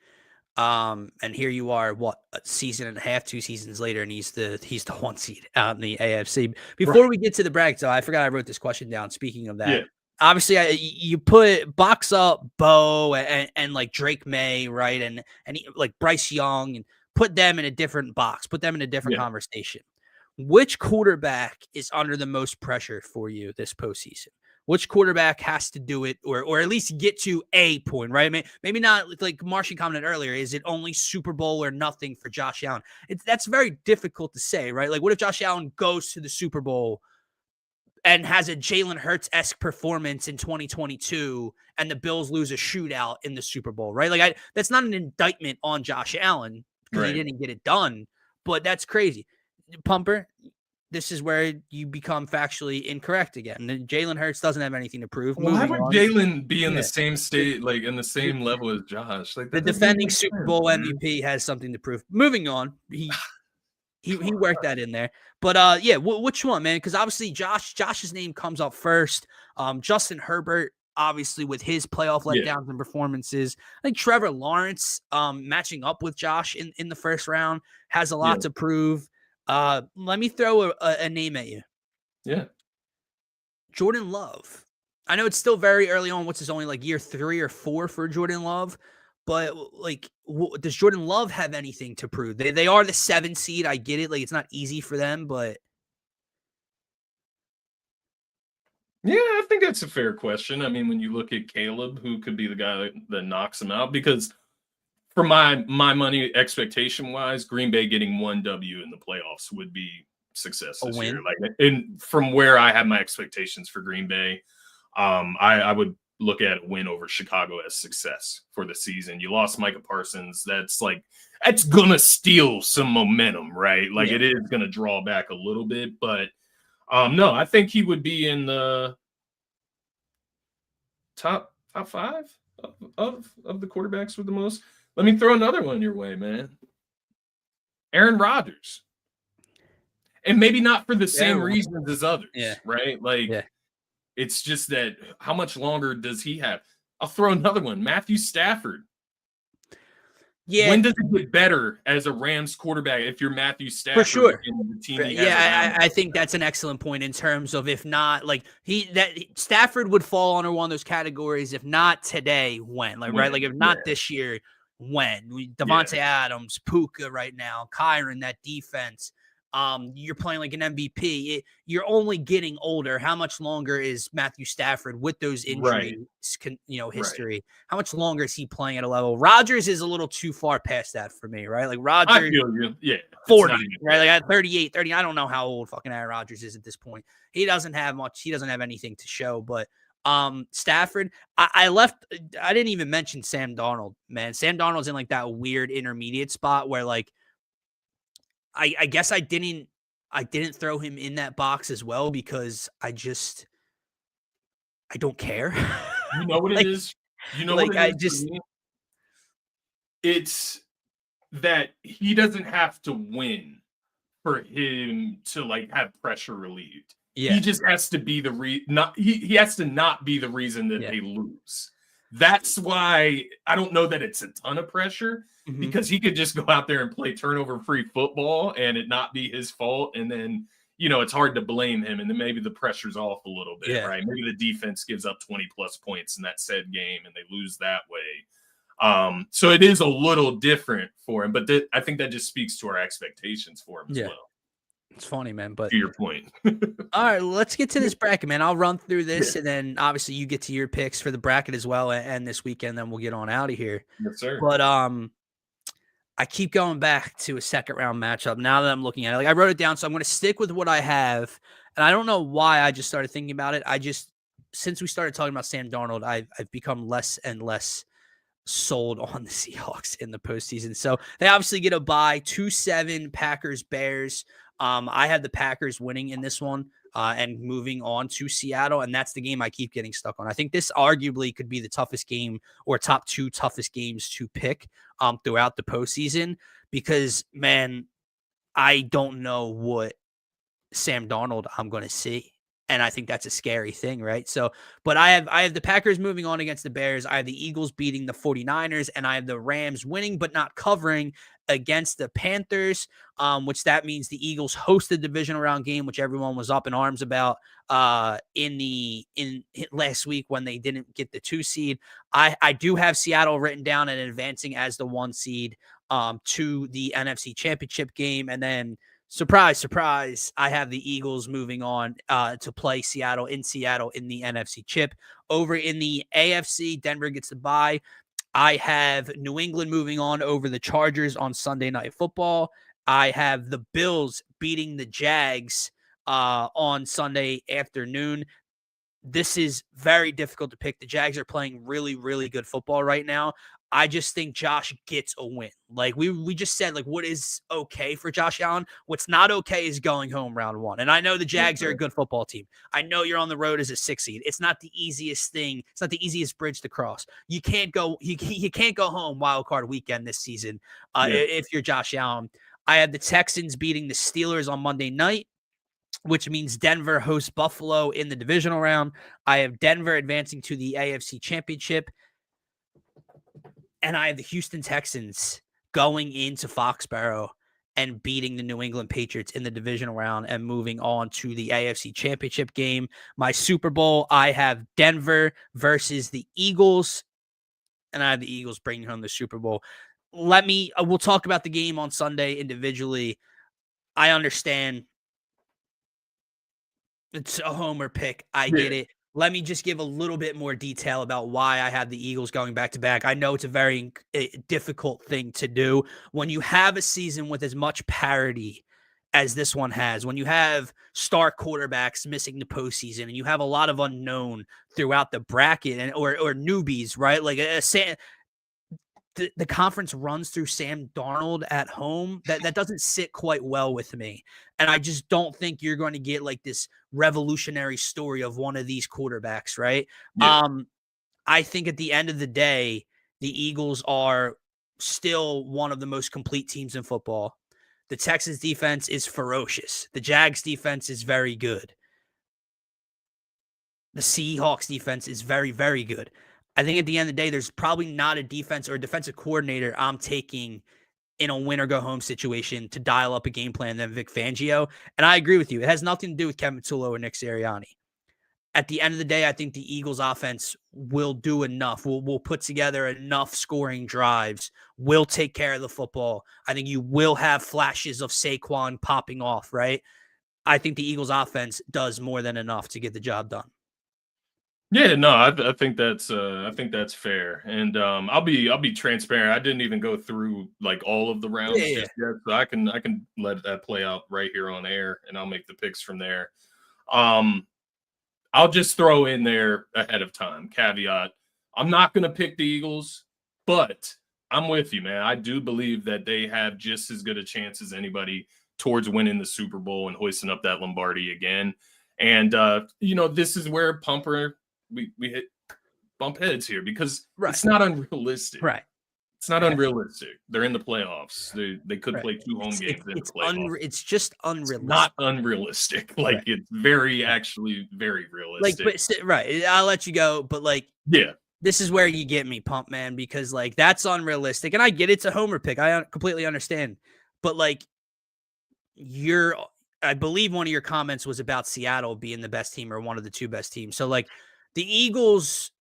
And here you are, what, a season and a half, 2 seasons later, and he's the 1 seed out in the AFC. Before we get to the brackets, I forgot I wrote this question down. Speaking of that, obviously, you put box up Bo and like Drake May, right, and like Bryce Young, and put them in a different box, put them in a different conversation. Which quarterback is under the most pressure for you this postseason? Which quarterback has to do it, or at least get to a point, right? I mean, maybe not like Martian commented earlier. Is it only Super Bowl or nothing for Josh Allen? That's very difficult to say, right? Like, what if Josh Allen goes to the Super Bowl and has a Jalen Hurts-esque performance in 2022, and the Bills lose a shootout in the Super Bowl, right? Like, that's not an indictment on Josh Allen because he didn't get it done, but that's crazy. Pumper, this is where you become factually incorrect again. Jalen Hurts doesn't have anything to prove. Why would Jalen be in the same state, like in the same level as Josh? Like the defending Super Bowl MVP has something to prove. Moving on, he worked that in there. But which one, man? Because obviously Josh's name comes up first. Justin Herbert, obviously, with his playoff letdowns and performances. I think Trevor Lawrence, matching up with Josh in the first round, has a lot to prove. Let me throw a name at you. Yeah. Jordan Love. I know it's still very early on. What's his only like year 3 or 4 for Jordan Love? But like, does Jordan Love have anything to prove? They are the 7 seed. I get it. Like, it's not easy for them, but. Yeah, I think that's a fair question. I mean, when you look at Caleb, who could be the guy that knocks him out, because for my money, expectation-wise, Green Bay getting 1 W in the playoffs would be success this year. Like, and from where I have my expectations for Green Bay, I would look at a win over Chicago as success for the season. You lost Micah Parsons. That's gonna steal some momentum, right? Like, it is gonna draw back a little bit, but no, I think he would be in the top 5 of the quarterbacks with the most. Let me throw another one your way, man. Aaron Rodgers. And maybe not for the same reasons as others, right? Like, it's just that how much longer does he have? I'll throw another one. Matthew Stafford. Yeah. When does it get better as a Rams quarterback if you're Matthew Stafford? For sure. The team I think that's an excellent point in terms of, if not, like, Stafford would fall under one of those categories. If not today, when? Like, right? Like, if not this year, when? Devontae Adams, Puka right now, Kyron, that defense. You're playing like an MVP. You're only getting older. How much longer is Matthew Stafford with those injuries, history? Right. How much longer is he playing at a level? Rodgers is a little too far past that for me, right? Like, Rodgers, I feel you. Yeah, 40, right? Like, at 38, 30. I don't know how old fucking Aaron Rodgers is at this point. He doesn't have much. He doesn't have anything to show. But Stafford, I didn't even mention Sam Darnold, man. Sam Darnold's in like that weird intermediate spot where, like, I guess I didn't throw him in that box as well because I don't care. You know what it is? You know what it is? It's that he doesn't have to win for him to like have pressure relieved. Yeah. He just has to be he has to not be the reason that they lose. That's why I don't know that it's a ton of pressure, because he could just go out there and play turnover-free football and it not be his fault. And then, it's hard to blame him. And then maybe the pressure's off a little bit, right? Maybe the defense gives up 20-plus points in that said game and they lose that way. So it is a little different for him. But I think that just speaks to our expectations for him as well. It's funny, man, but to your point. All right, let's get to this bracket, man. I'll run through this, and then obviously you get to your picks for the bracket as well, and this weekend, then we'll get on out of here. Yes, sir. But I keep going back to a second round matchup now that I'm looking at it. Like, I wrote it down, so I'm going to stick with what I have, and I don't know why I just started thinking about it. Since we started talking about Sam Darnold, I've become less and less sold on the Seahawks in the postseason. So they obviously get a bye, 2-7 Packers Bears. I had the Packers winning in this one and moving on to Seattle, and that's the game I keep getting stuck on. I think this arguably could be the toughest game or top 2 toughest games to pick throughout the postseason because, man, I don't know what Sam Darnold I'm going to see. And I think that's a scary thing, right? So, but I have the Packers moving on against the Bears. I have the Eagles beating the 49ers, and I have the Rams winning but not covering against the Panthers, which that means the Eagles host the divisional round game, which everyone was up in arms about in last week when they didn't get the 2 seed. I do have Seattle written down and advancing as the 1 seed to the NFC Championship game, and then surprise, surprise, I have the Eagles moving on to play Seattle in the NFC Chip. Over in the AFC, Denver gets the bye. I have New England moving on over the Chargers on Sunday Night Football. I have the Bills beating the Jags on Sunday afternoon. This is very difficult to pick. The Jags are playing really, really good football right now. I just think Josh gets a win. Like we just said, like what is okay for Josh Allen? What's not okay is going home round 1. And I know the Jags are a good football team. I know you're on the road as a 6 seed. It's not the easiest thing. It's not the easiest bridge to cross. You can't go. You can't go home wild card weekend this season if you're Josh Allen. I had the Texans beating the Steelers on Monday night, which means Denver hosts Buffalo in the divisional round. I have Denver advancing to the AFC Championship. And I have the Houston Texans going into Foxborough and beating the New England Patriots in the divisional round and moving on to the AFC Championship game. My Super Bowl, I have Denver versus the Eagles, and I have the Eagles bringing home the Super Bowl. We'll talk about the game on Sunday individually. I understand it's a homer pick. I get it. Let me just give a little bit more detail about why I have the Eagles going back-to-back. I know it's a very difficult thing to do. When you have a season with as much parity as this one has, when you have star quarterbacks missing the postseason and you have a lot of unknown throughout the bracket or newbies, right? Like the conference runs through Sam Darnold at home. That doesn't sit quite well with me. And I just don't think you're going to get like this revolutionary story of one of these quarterbacks, right? Yeah. I think at the end of the day, the Eagles are still one of the most complete teams in football. The Texans defense is ferocious. The Jags defense is very good. The Seahawks defense is very, very good. I think at the end of the day, there's probably not a defense or a defensive coordinator I'm taking in a win or go home situation to dial up a game plan than Vic Fangio. And I agree with you. It has nothing to do with Kevin Tullo or Nick Sirianni. At the end of the day, I think the Eagles offense will do enough. We'll put together enough scoring drives. We'll take care of the football. I think you will have flashes of Saquon popping off, right? I think the Eagles offense does more than enough to get the job done. Yeah, no, I think that's fair, and I'll be transparent. I didn't even go through like all of the rounds just yet, so I can let that play out right here on air, and I'll make the picks from there. I'll just throw in there ahead of time caveat: I'm not going to pick the Eagles, but I'm with you, man. I do believe that they have just as good a chance as anybody towards winning the Super Bowl and hoisting up that Lombardi again. And this is where we hit bump heads here because it's not unrealistic. Right. It's not unrealistic. They're in the playoffs. They could play 2 home games in the playoffs. It's just unrealistic. It's not unrealistic. Like it's actually very realistic. I'll let you go, but this is where you get me pumped, man, because like that's unrealistic. And I get it's a homer pick. I completely understand. But like I believe one of your comments was about Seattle being the best team or one of the 2 best teams. So like the Eagles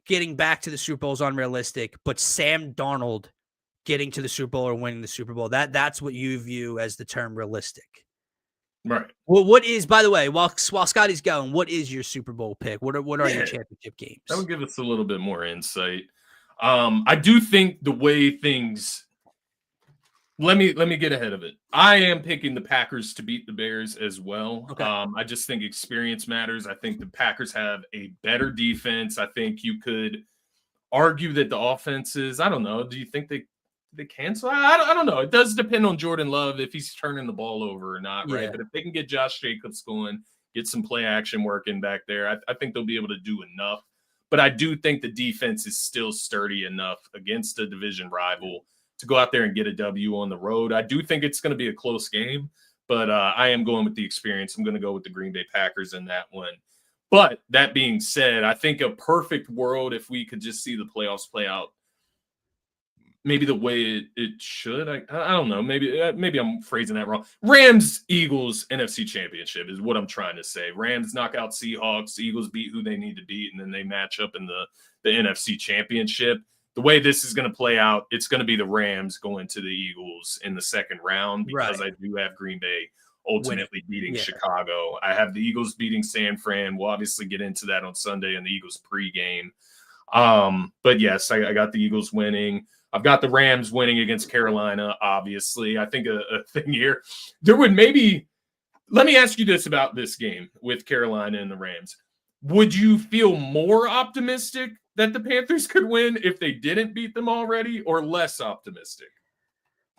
getting back to the Super Bowl is unrealistic, but Sam Darnold getting to the Super Bowl or winning the Super Bowl, that's what you view as the term realistic. Right. Well, what is, by the way, while Scotty's going, what is your Super Bowl pick? What are your championship games? That would give us a little bit more insight. I do think the way things Let me get ahead of it. I am picking the Packers to beat the Bears as well. Okay. I just think experience matters. I think the Packers have a better defense. I think you could argue that the offenses, I don't know. Do you think they cancel? I don't know. It does depend on Jordan Love if he's turning the ball over or not, right? Yeah. But if they can get Josh Jacobs going, get some play action working back there, I think they'll be able to do enough. But I do think the defense is still sturdy enough against a division rival to go out there and get a W on the road. I do think it's going to be a close game, but I am going with the experience. I'm going to go with the Green Bay Packers in that one. But that being said, I think a perfect world if we could just see the playoffs play out maybe the way it should. I don't know. Maybe I'm phrasing that wrong. Rams, Eagles, NFC Championship is what I'm trying to say. Rams knock out Seahawks. Eagles beat who they need to beat, and then they match up in the NFC Championship. The way this is going to play out, it's going to be the Rams going to the Eagles in the second round because I do have Green Bay ultimately beating Chicago. I have the Eagles beating San Fran. We'll obviously get into that on Sunday in the Eagles pregame. But yes, I got the Eagles winning. I've got the Rams winning against Carolina, obviously. I think a thing here, there would maybe – let me ask you this about this game with Carolina and the Rams. Would you feel more optimistic that the Panthers could win if they didn't beat them already, or less optimistic?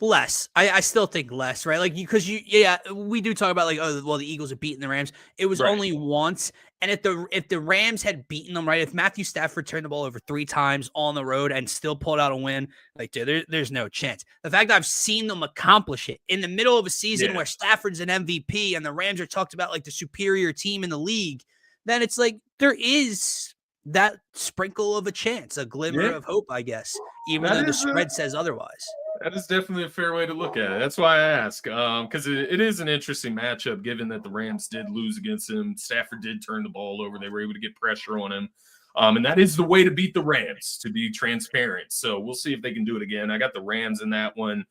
Less. I still think less, right? Like, because we do talk about like, oh, well, the Eagles have beaten the Rams. It was only once. And if the Rams had beaten them, right, if Matthew Stafford turned the ball over 3 times on the road and still pulled out a win, like, dude, there's no chance. The fact that I've seen them accomplish it in the middle of a season where Stafford's an MVP and the Rams are talked about like the superior team in the league, then it's like there is that sprinkle of a chance, a glimmer of hope, I guess, even though the spread says otherwise. That is definitely a fair way to look at it. That's why I ask, because it is an interesting matchup, given that the Rams did lose against him. Stafford did turn the ball over. They were able to get pressure on him. And that is the way to beat the Rams, to be transparent. So we'll see if they can do it again. I got the Rams in that one.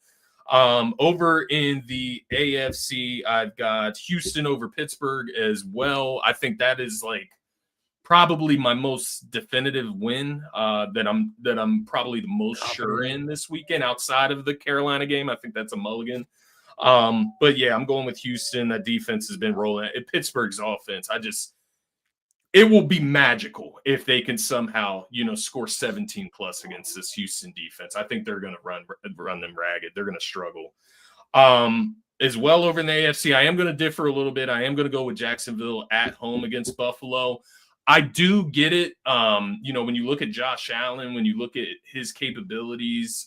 Over in the AFC, I've got Houston over Pittsburgh as well. I think that is like probably my most definitive win that I'm probably the most sure in this weekend outside of the Carolina game. I think that's a mulligan. But yeah, I'm going with Houston. That defense has been rolling. Pittsburgh's offense, it will be magical if they can somehow, score 17 plus against this Houston defense. I think they're going to run them ragged. They're going to struggle. As well over in the AFC, I am going to differ a little bit. I am going to go with Jacksonville at home against Buffalo. I do get it. When you look at Josh Allen, when you look at his capabilities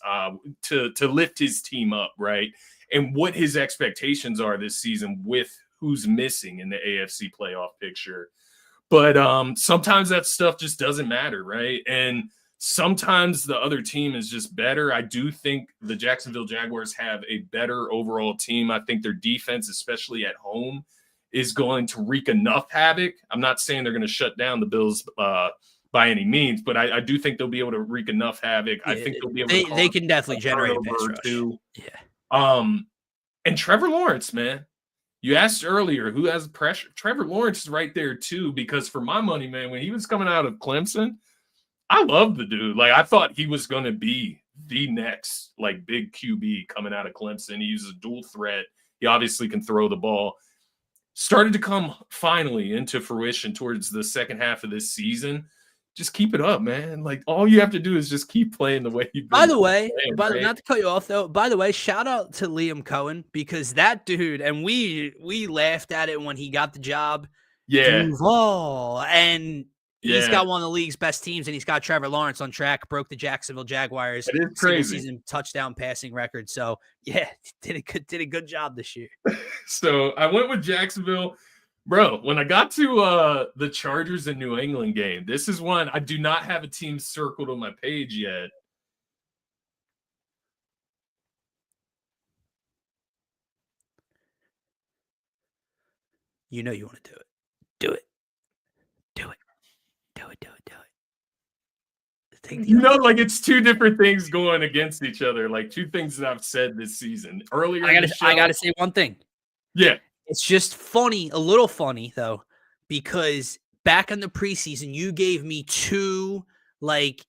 to lift his team up, right, and what his expectations are this season with who's missing in the AFC playoff picture. But sometimes that stuff just doesn't matter, right? And sometimes the other team is just better. I do think the Jacksonville Jaguars have a better overall team. I think their defense, especially at home, is going to wreak enough havoc. I'm not saying they're going to shut down the Bills by any means, but I do think they'll be able to wreak enough havoc. I think they'll be able to. They can definitely generate a pass rush too. Yeah. And Trevor Lawrence, man, you asked earlier who has pressure. Trevor Lawrence is right there too, because for my money, man, when he was coming out of Clemson, I loved the dude. Like, I thought he was going to be the next like big QB coming out of Clemson. He's a dual threat. He obviously can throw the ball. Started to come finally into fruition towards the second half of this season. Just keep it up, man. Like, all you have to do is just keep playing the way you've been. By the way, not to cut you off though, by the way, shout out to Liam Cohen, because that dude, and we laughed at it when he got the job. Yeah. Duval, and he's got one of the league's best teams, and he's got Trevor Lawrence on track, broke the Jacksonville Jaguars season touchdown passing record. So yeah, did a good job this year. So I went with Jacksonville. Bro, when I got to the Chargers and New England game, this is one I do not have a team circled on my page yet. You know you want to do it. Do it. Do it. Do it. Do it. Do it. Like it's two different things going against each other. Like two things that I've said this season. Earlier, I gotta say one thing. Yeah. It's just funny, a little funny though, because back in the preseason, you gave me 2 like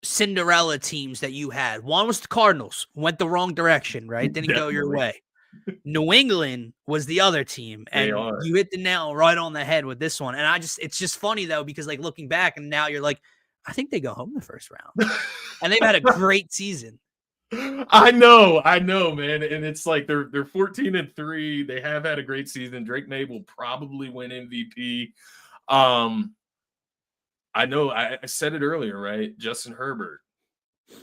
Cinderella teams that you had. One was the Cardinals, went the wrong direction, right? Didn't go your way. New England was the other team, and you hit the nail right on the head with this one. And it's just funny though, because like looking back, and now you're like, I think they go home the first round. And they've had a great season. I know, man. And it's like they're 14-3. They have had a great season. Drake May will probably win MVP. I know I said it earlier, right? Justin Herbert.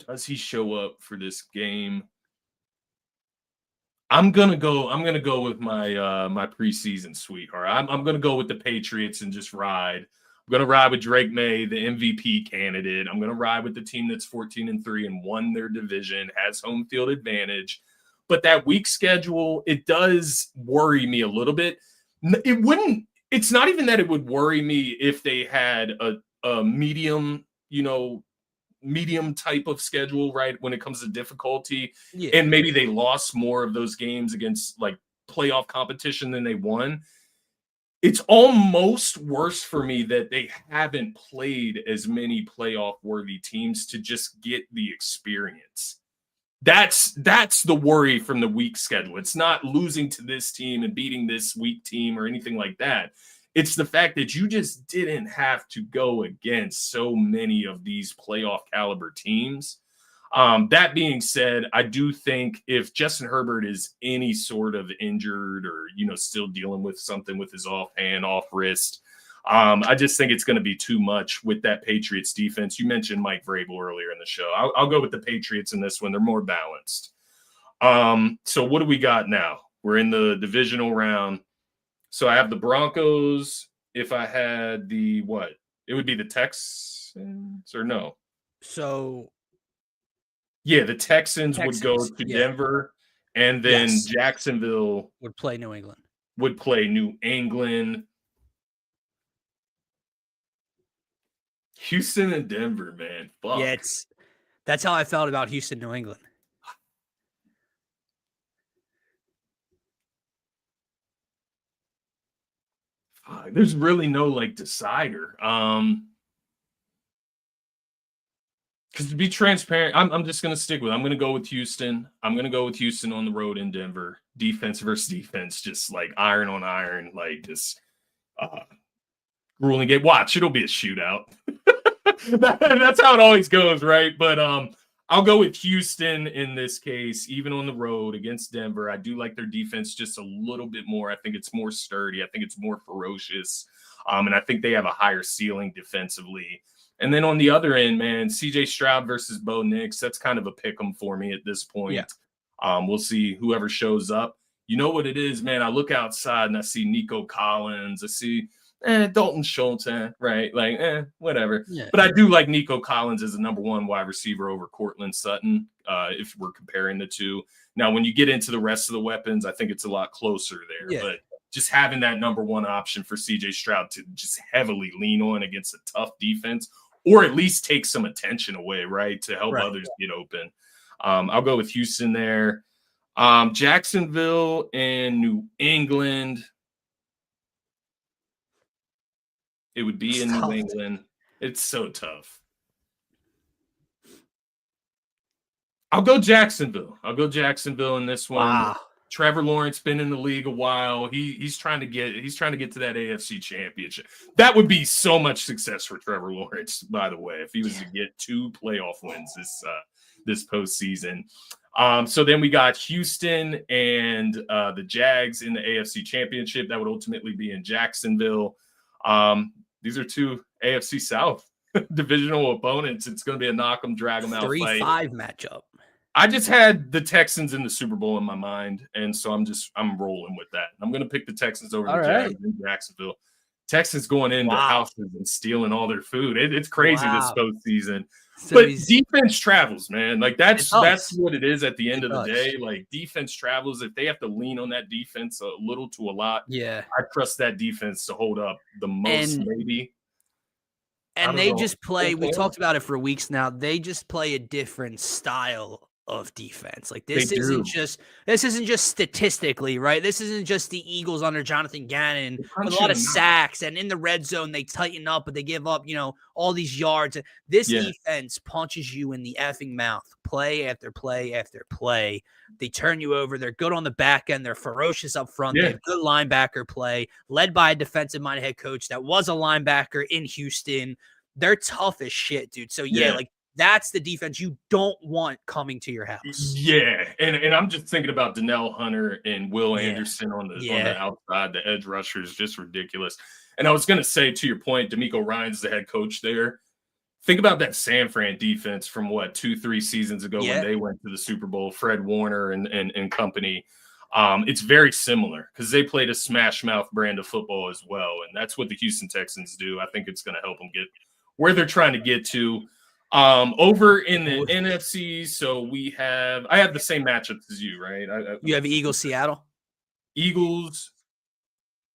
Does he show up for this game? I'm gonna go with my my preseason sweetheart. I'm gonna go with the Patriots and just ride. I'm gonna ride with Drake May, the MVP candidate. I'm gonna ride with the team that's 14-3 and won their division, has home field advantage. But that week schedule, it does worry me a little bit. It wouldn't. It's not even that it would worry me if they had a medium, medium type of schedule, right? When it comes to difficulty, and maybe they lost more of those games against like playoff competition than they won. It's almost worse for me that they haven't played as many playoff worthy teams to just get the experience. That's the worry from the week schedule. It's not losing to this team and beating this weak team or anything like that. It's the fact that you just didn't have to go against so many of these playoff caliber teams. That being said, I do think if Justin Herbert is any sort of injured or, still dealing with something with his offhand, off wrist, I just think it's going to be too much with that Patriots defense. You mentioned Mike Vrabel earlier in the show. I'll go with the Patriots in this one. They're more balanced. So what do we got now? We're in the divisional round. So I have the Broncos. If I had the what? It would be the Texans or no? So yeah, the Texans would go to Denver, and then Jacksonville would play New England. Houston and Denver, man. Fuck. Yeah, that's how I felt about Houston, New England. There's really no decider. Because to be transparent, I'm just gonna stick with it. I'm gonna go with Houston. I'm gonna go with Houston on the road in Denver. Defense versus defense, just like iron on iron, just grueling game. Watch, it'll be a shootout. That's how it always goes, right? But I'll go with Houston in this case, even on the road against Denver. I do like their defense just a little bit more. I think it's more sturdy. I think it's more ferocious. And I think they have a higher ceiling defensively. And then on the other end, man, CJ Stroud versus Bo Nix, that's kind of a pick 'em for me at this point. Yeah. We'll see whoever shows up. You know what it is, man? I look outside and I see Nico Collins. I see Dalton Schultz, right? Whatever. Yeah. But I do like Nico Collins as a number one wide receiver over Courtland Sutton, if we're comparing the two. Now, when you get into the rest of the weapons, I think it's a lot closer there. Yeah. But just having that number one option for CJ Stroud to just heavily lean on against a tough defense, or at least take some attention away, right, to help others get open. I'll go with Houston there. Jacksonville and New England. It would be in New England. It's so tough. I'll go Jacksonville. In this one. Wow. Trevor Lawrence been in the league a while. He's trying to get to that AFC championship. That would be so much success for Trevor Lawrence, by the way, if he was to get 2 playoff wins this postseason. So then we got Houston and the Jags in the AFC championship. That would ultimately be in Jacksonville. These are 2 AFC South divisional opponents. It's going to be a knock 'em, drag 'em out 3-5 matchup. I just had the Texans in the Super Bowl in my mind, and so I'm rolling with that. I'm going to pick the Texans over the Jags in Jacksonville. Texans going into houses and stealing all their food. It's crazy this postseason. But defense travels, man. That's what it is at the end of the day. Defense travels. If they have to lean on that defense a little to a lot, I trust that defense to hold up the most, maybe. And they just play. We talked about it for weeks now. They just play a different style of defense. This isn't just statistically, right? This isn't just the Eagles under Jonathan Gannon with a lot of sacks, and in the red zone they tighten up, but they give up, all these yards. This defense punches you in the effing mouth, play after play after play. They turn you over. They're good on the back end. They're ferocious up front. They have good linebacker play, led by a defensive-minded head coach that was a linebacker in Houston. they're tough as shit, dude. So yeah, like that's the defense you don't want coming to your house. Yeah, and I'm just thinking about Danielle Hunter and Will Yeah. Anderson on the outside. The edge rusher is just ridiculous. And I was going to say, to your point, D'Amico Ryan's the head coach there. Think about that San Fran defense from 2-3 seasons ago when they went to the Super Bowl. Fred Warner and company. It's very similar because they played a smash mouth brand of football as well, and that's what the Houston Texans do. I think it's going to help them get where they're trying to get to. Over in the NFC, so I have the same matchups as you, right? You have Eagles, Seattle. Eagles.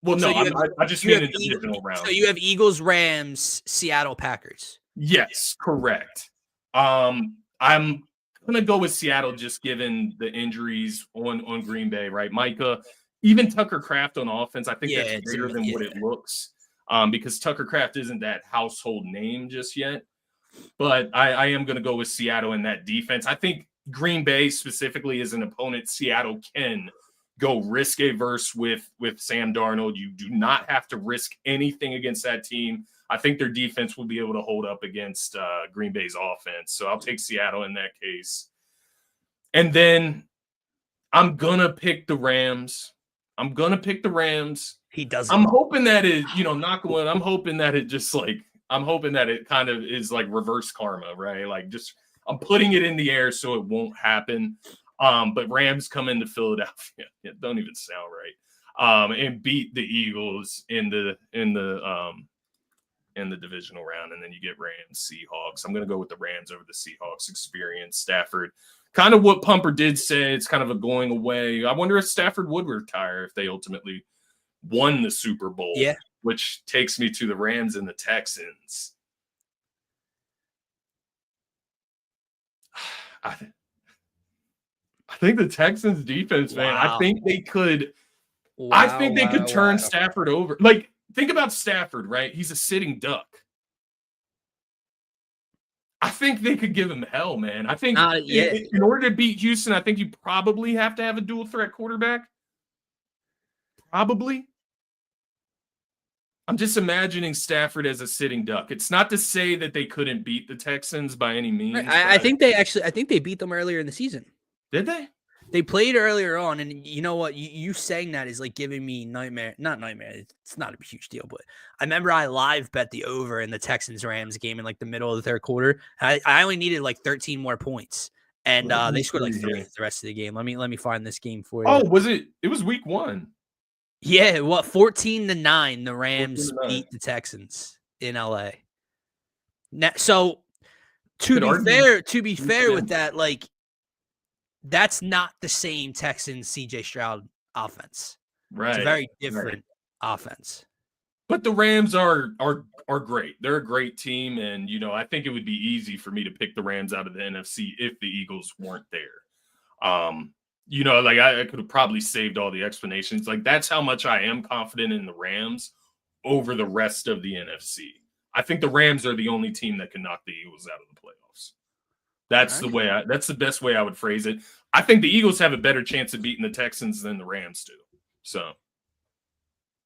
Well, no, I just mean in the divisional round. So you have Eagles, Rams, Seattle, Packers. Yes, correct. I'm gonna go with Seattle just given the injuries on Green Bay, right? Micah, even Tucker Kraft on offense. I think that's bigger than what it looks. Because Tucker Kraft isn't that household name just yet. But I am going to go with Seattle in that defense. I think Green Bay specifically is an opponent Seattle can go risk averse with Sam Darnold. You do not have to risk anything against that team. I think their defense will be able to hold up against Green Bay's offense. So I'll take Seattle in that case. And then I'm going to pick the Rams. He doesn't. I'm hoping that it, knock on wood, I'm hoping that it just I'm hoping that it kind of is like reverse karma, right? Like just I'm putting it in the air so it won't happen. But Rams come into Philadelphia. It don't even sound right. And beat the Eagles in the divisional round, and then you get Rams, Seahawks. I'm gonna go with the Rams over the Seahawks experience. Stafford, kind of what Pumper did say, it's kind of a going away. I wonder if Stafford would retire if they ultimately won the Super Bowl. Yeah. Which takes me to the Rams and the Texans. I think the Texans defense, man. I think they could. I think they could turn Stafford over. Like, think about Stafford, right? He's a sitting duck. I think they could give him hell, man. I think in order to beat Houston, I think you probably have to have a dual threat quarterback. Probably. I'm just imagining Stafford as a sitting duck. It's not to say that they couldn't beat the Texans by any means. I think they beat them earlier in the season. Did they? They played earlier on, and you know what? You saying that is like giving me nightmare. Not nightmare. It's not a huge deal, but I remember I live bet the over in the Texans-Rams game in like the middle of the third quarter. I only needed like 13 more points, and they scored like 3 the rest of the game. Let me find this game for you. Oh, was it? It was week 1. Yeah, 14-9, the Rams beat the Texans in LA. Now, so to be fair with that, like that's not the same Texans CJ Stroud offense. Right. It's a very different offense. But the Rams are great. They're a great team, and I think it would be easy for me to pick the Rams out of the NFC if the Eagles weren't there. Like I could have probably saved all the explanations. Like that's how much I am confident in the Rams over the rest of the NFC. I think the Rams are the only team that can knock the Eagles out of the playoffs. That's that's the best way I would phrase it. I think the Eagles have a better chance of beating the Texans than the Rams do. So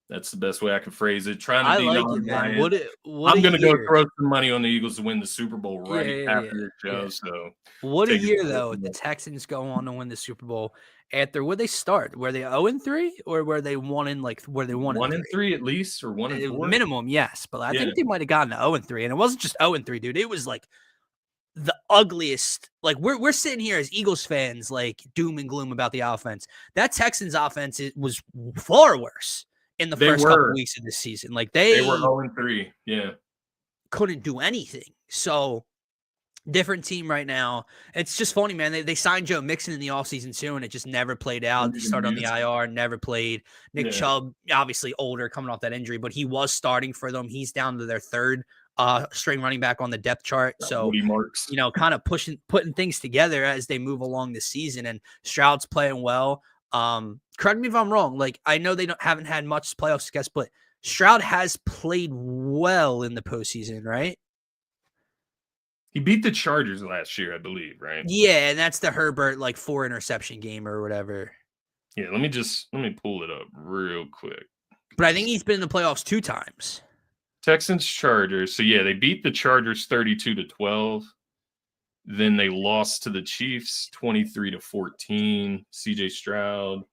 that's the best way I can phrase it. Trying to be I'm going to go throw some money on the Eagles to win the Super Bowl after the show. Yeah. So what a year though! The Texans go on to win the Super Bowl. After where they start, were they 0-3 or were they 1-3 at least, or 1-4 minimum? Yes, but I think they might have gotten to 0-3, and it wasn't just 0-3, dude. It was like the ugliest. Like we're sitting here as Eagles fans, like doom and gloom about the offense. That Texans offense was far worse in the first couple weeks of the season. Like they were 0-3. Yeah. Couldn't do anything. So different team right now. It's just funny, man. They signed Joe Mixon in the offseason too, and it just never played out. They started on the IR, never played. Nick Chubb, obviously older, coming off that injury, but he was starting for them. He's down to their third string running back on the depth chart. So, kind of putting things together as they move along this season. And Stroud's playing well. Correct me if I'm wrong. Like I know they haven't had much playoff success, but Stroud has played well in the postseason, right? He beat the Chargers last year, I believe, right? Yeah, and that's the Herbert 4 interception game or whatever. Yeah, let me pull it up real quick. But I think he's been in the playoffs 2 times. Texans Chargers. So yeah, they beat the Chargers 32-12. Then they lost to the Chiefs 23-14. CJ Stroud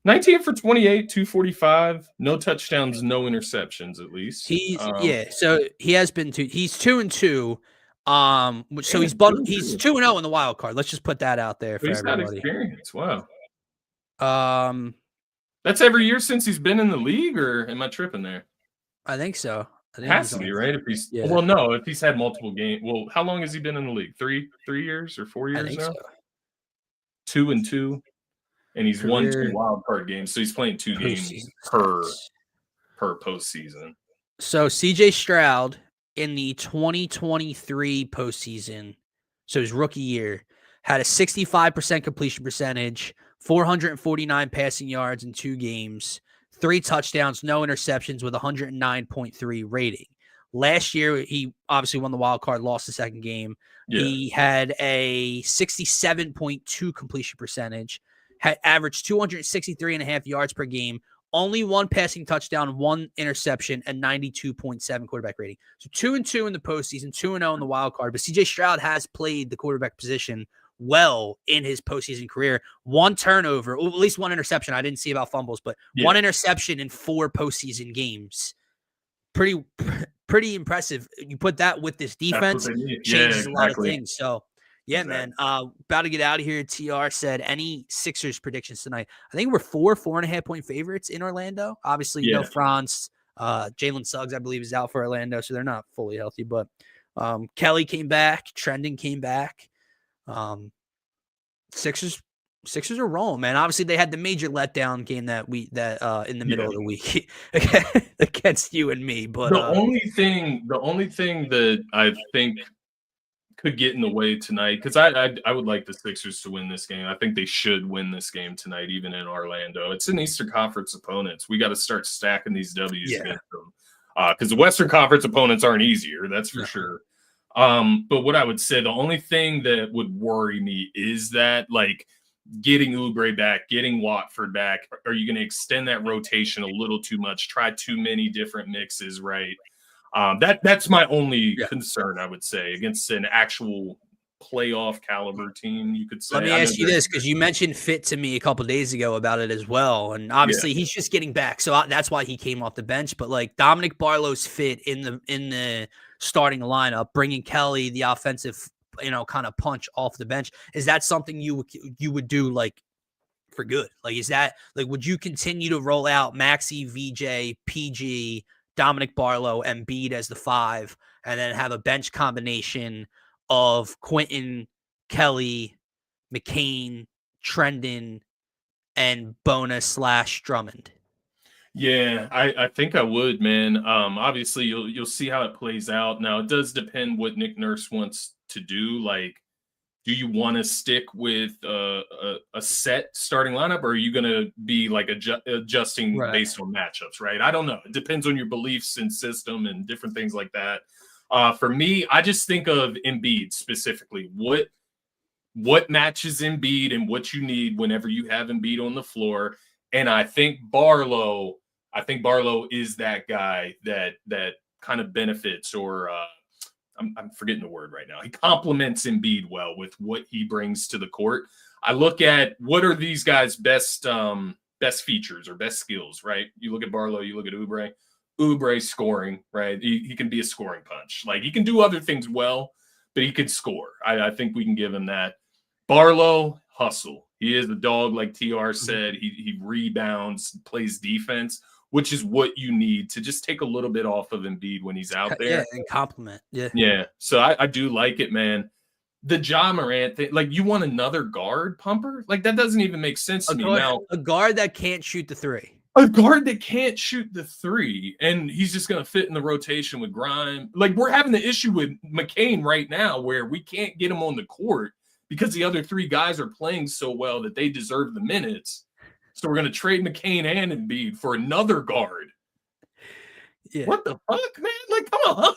19 for 28, 245, no touchdowns, no interceptions at least. So he has been he's 2-2. So he's 2-0 in the wild card. Let's just put that out there for everybody. He's got experience. Wow. That's every year since he's been in the league, or am I tripping there? I think so. It has to be, right? If he's well, no, if he's had multiple games. Well, how long has he been in the league? 3 years or 4 years now? So. 2-2. And he's won 2 wild card games, so he's playing 2 games per postseason. So CJ Stroud in the 2023 postseason, so his rookie year, had a 65% completion percentage, 449 passing yards in 2 games, 3 touchdowns, no interceptions with 109.3 rating. Last year, he obviously won the wild card, lost the second game. Yeah. He had a 67.2 completion percentage, had averaged 263.5 yards per game, only 1 passing touchdown, 1 interception, and 92.7 quarterback rating. So 2-2 in the postseason, 2-0 in the wild card. But CJ Stroud has played the quarterback position well in his postseason career. 1 turnover, or at least 1 interception. I didn't see about fumbles, but 1 interception in 4 postseason games. Pretty impressive. You put that with this defense, changes a lot of things. So, yeah, man. About to get out of here. TR said, any Sixers predictions tonight? I think we're 4.5 point favorites in Orlando. Obviously, no Franz. Jalen Suggs, I believe, is out for Orlando, so they're not fully healthy. But Kelly came back. Trendon came back. Sixers are rolling, man. Obviously, they had the major letdown game that in the middle of the week against you and me. But the only thing that I think could get in the way tonight, because I would like the Sixers to win this game. I think they should win this game tonight, even in Orlando. It's an Eastern Conference opponents. We got to start stacking these W's against them, because the Western Conference opponents aren't easier. That's for sure. But what I would say, the only thing that would worry me is that, like, getting Oubre back, getting Watford back, are you going to extend that rotation a little too much? Try too many different mixes, right? That's my only concern, I would say, against an actual playoff caliber team, you could say. Let me ask you this, because you mentioned Fit to me a couple of days ago about it as well. And obviously he's just getting back. So that's why he came off the bench. But like Dominic Barlow's fit in the starting lineup, bringing Kelly, the offensive, kind of punch off the bench. Is that something you would do like for good? Like, is that like, would you continue to roll out Maxey, VJ, PG, Dominic Barlow, Embiid as the 5, and then have a bench combination of Quentin, Kelly, McCain, Trendon, and Bona/Drummond? Yeah, I think I would, man. Obviously, you'll see how it plays out. Now, it does depend what Nick Nurse wants to do. Like, do you want to stick with a set starting lineup, or are you going to be like adjusting based on matchups, right? I don't know. It depends on your beliefs and system and different things like that. For me, I just think of Embiid specifically. What matches Embiid and what you need whenever you have Embiid on the floor. And I think Barlow is that guy that kind of benefits, or I'm forgetting the word right now. He complements Embiid well with what he brings to the court. I look at what are these guys' best features or best skills, right? You look at Barlow, you look at Oubre. Oubre scoring, right? He can be a scoring punch. Like, he can do other things well, but he can score. I think we can give him that. Barlow, hustle. He is a dog, like TR said. He rebounds, plays defense, which is what you need to just take a little bit off of Embiid when he's out there. Yeah, and compliment. Yeah. So I do like it, man. The Ja Morant thing, like, you want another guard pumper? Like, that doesn't even make sense to me. Now, a guard that can't shoot the 3. A guard that can't shoot the 3, and he's just going to fit in the rotation with Grime. Like, we're having the issue with McCain right now where we can't get him on the court because the other 3 guys are playing so well that they deserve the minutes. So we're going to trade McCain and Embiid for another guard. Yeah. What the fuck, man? Like, come on.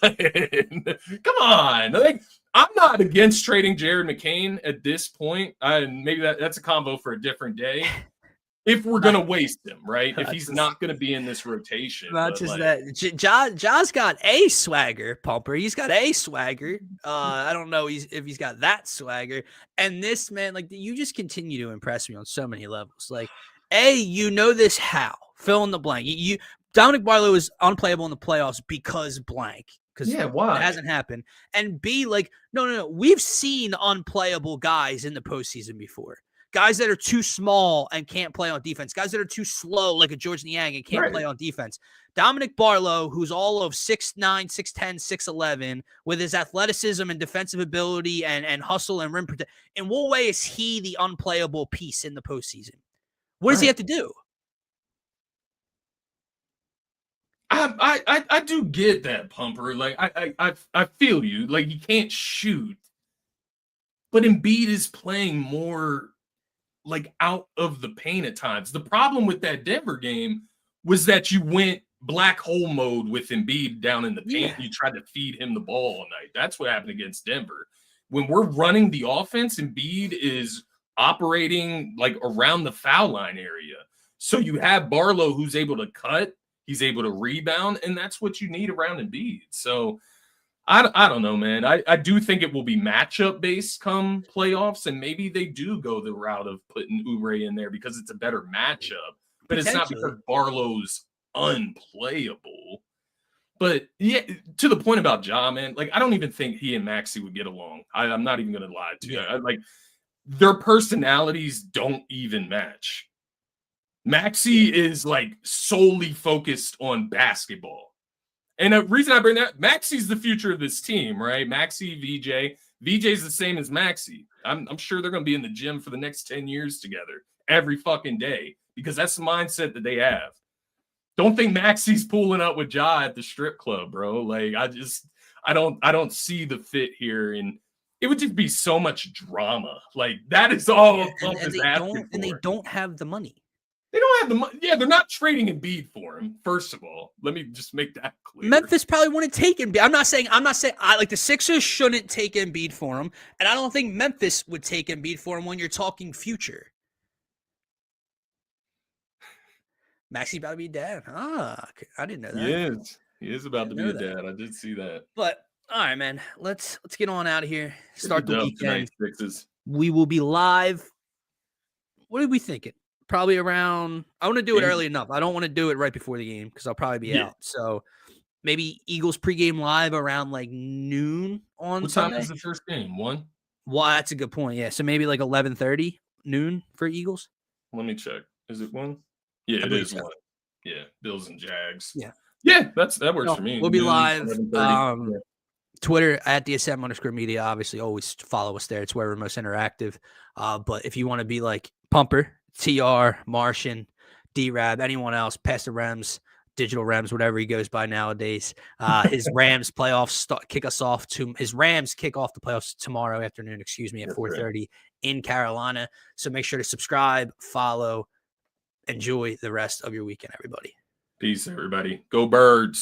Come on. Like, I'm not against trading Jared McCain at this point. Maybe that's a combo for a different day. if we're gonna waste him, right? If Not he's just- not gonna be in this rotation. Not but, just like, that. Ja's got a swagger, Pumper. He's got a swagger. I don't know if he's got that swagger. And this man, like, you just continue to impress me on so many levels. Like, you know this how. Fill in the blank. Dominic Barlow is unplayable in the playoffs because blank. Because why? it hasn't happened. And B, like, no. We've seen unplayable guys in the postseason before. Guys that are too small and can't play on defense. Guys that are too slow, like a George Niang, and can't play on defense. Dominic Barlow, who's all of 6'9", 6'10", 6'11", with his athleticism and defensive ability and hustle and rim protection. In what way is he the unplayable piece in the postseason? What does he have to do? I do get that, Pumper. Like, I feel you. Like, you can't shoot. But Embiid is playing more like out of the paint at times. The problem with that Denver game was that you went black hole mode with Embiid down in the paint. You tried to feed him the ball all night. That's what happened against Denver. When we're running the offense, Embiid is operating like around the foul line area. So you have Barlow who's able to cut, he's able to rebound, and that's what you need around Embiid. So I don't know, man. I do think it will be matchup based come playoffs, and maybe they do go the route of putting Oubre in there because it's a better matchup. But it's not because Barlow's unplayable. But yeah, to the point about Ja, man, like, I don't even think he and Maxey would get along. I'm not even gonna lie to you. Like, their personalities don't even match. Maxey is like solely focused on basketball. And the reason I bring that, Maxey's the future of this team, right? Maxey, VJ. VJ's the same as Maxey. I'm sure they're going to be in the gym for the next 10 years together every fucking day because that's the mindset that they have. Don't think Maxey's pulling up with Ja at the strip club, bro. Like, I don't see the fit here, and it would just be so much drama. Like, that is all. And they don't have the money. They don't have the money. Yeah, they're not trading Embiid for him. First of all, let me just make that clear. Memphis probably wouldn't take Embiid. I'm not saying like the Sixers shouldn't take Embiid for him, and I don't think Memphis would take Embiid for him when you're talking future. Maxey about to be dad. I didn't know that. He is about to be a dad. I did see that. But all right, man. Let's get on out of here. Start the weekend. Tonight, we will be live. What are we thinking? Probably around. I want to do it early enough. I don't want to do it right before the game because I'll probably be out. So maybe Eagles pregame live around like noon on Sunday. What time is the first game? 1? Well, that's a good point. Yeah, so maybe like 11:30 noon for Eagles. Let me check. Is it 1? Yeah, it is 1. Yeah, Bills and Jags. Yeah, that works for me. We'll be live. Twitter at DSM_media. Obviously, always follow us there. It's where we're most interactive. But if you want to be like Pumper, TR, Martian, D-Rab, anyone else, Pastor Rems, Digital Rems, whatever he goes by nowadays. His Rams playoffs kick us off to his Rams kick off the playoffs tomorrow afternoon, at 4:30 in Carolina. So make sure to subscribe, follow, enjoy the rest of your weekend, everybody. Peace, everybody. Go Birds.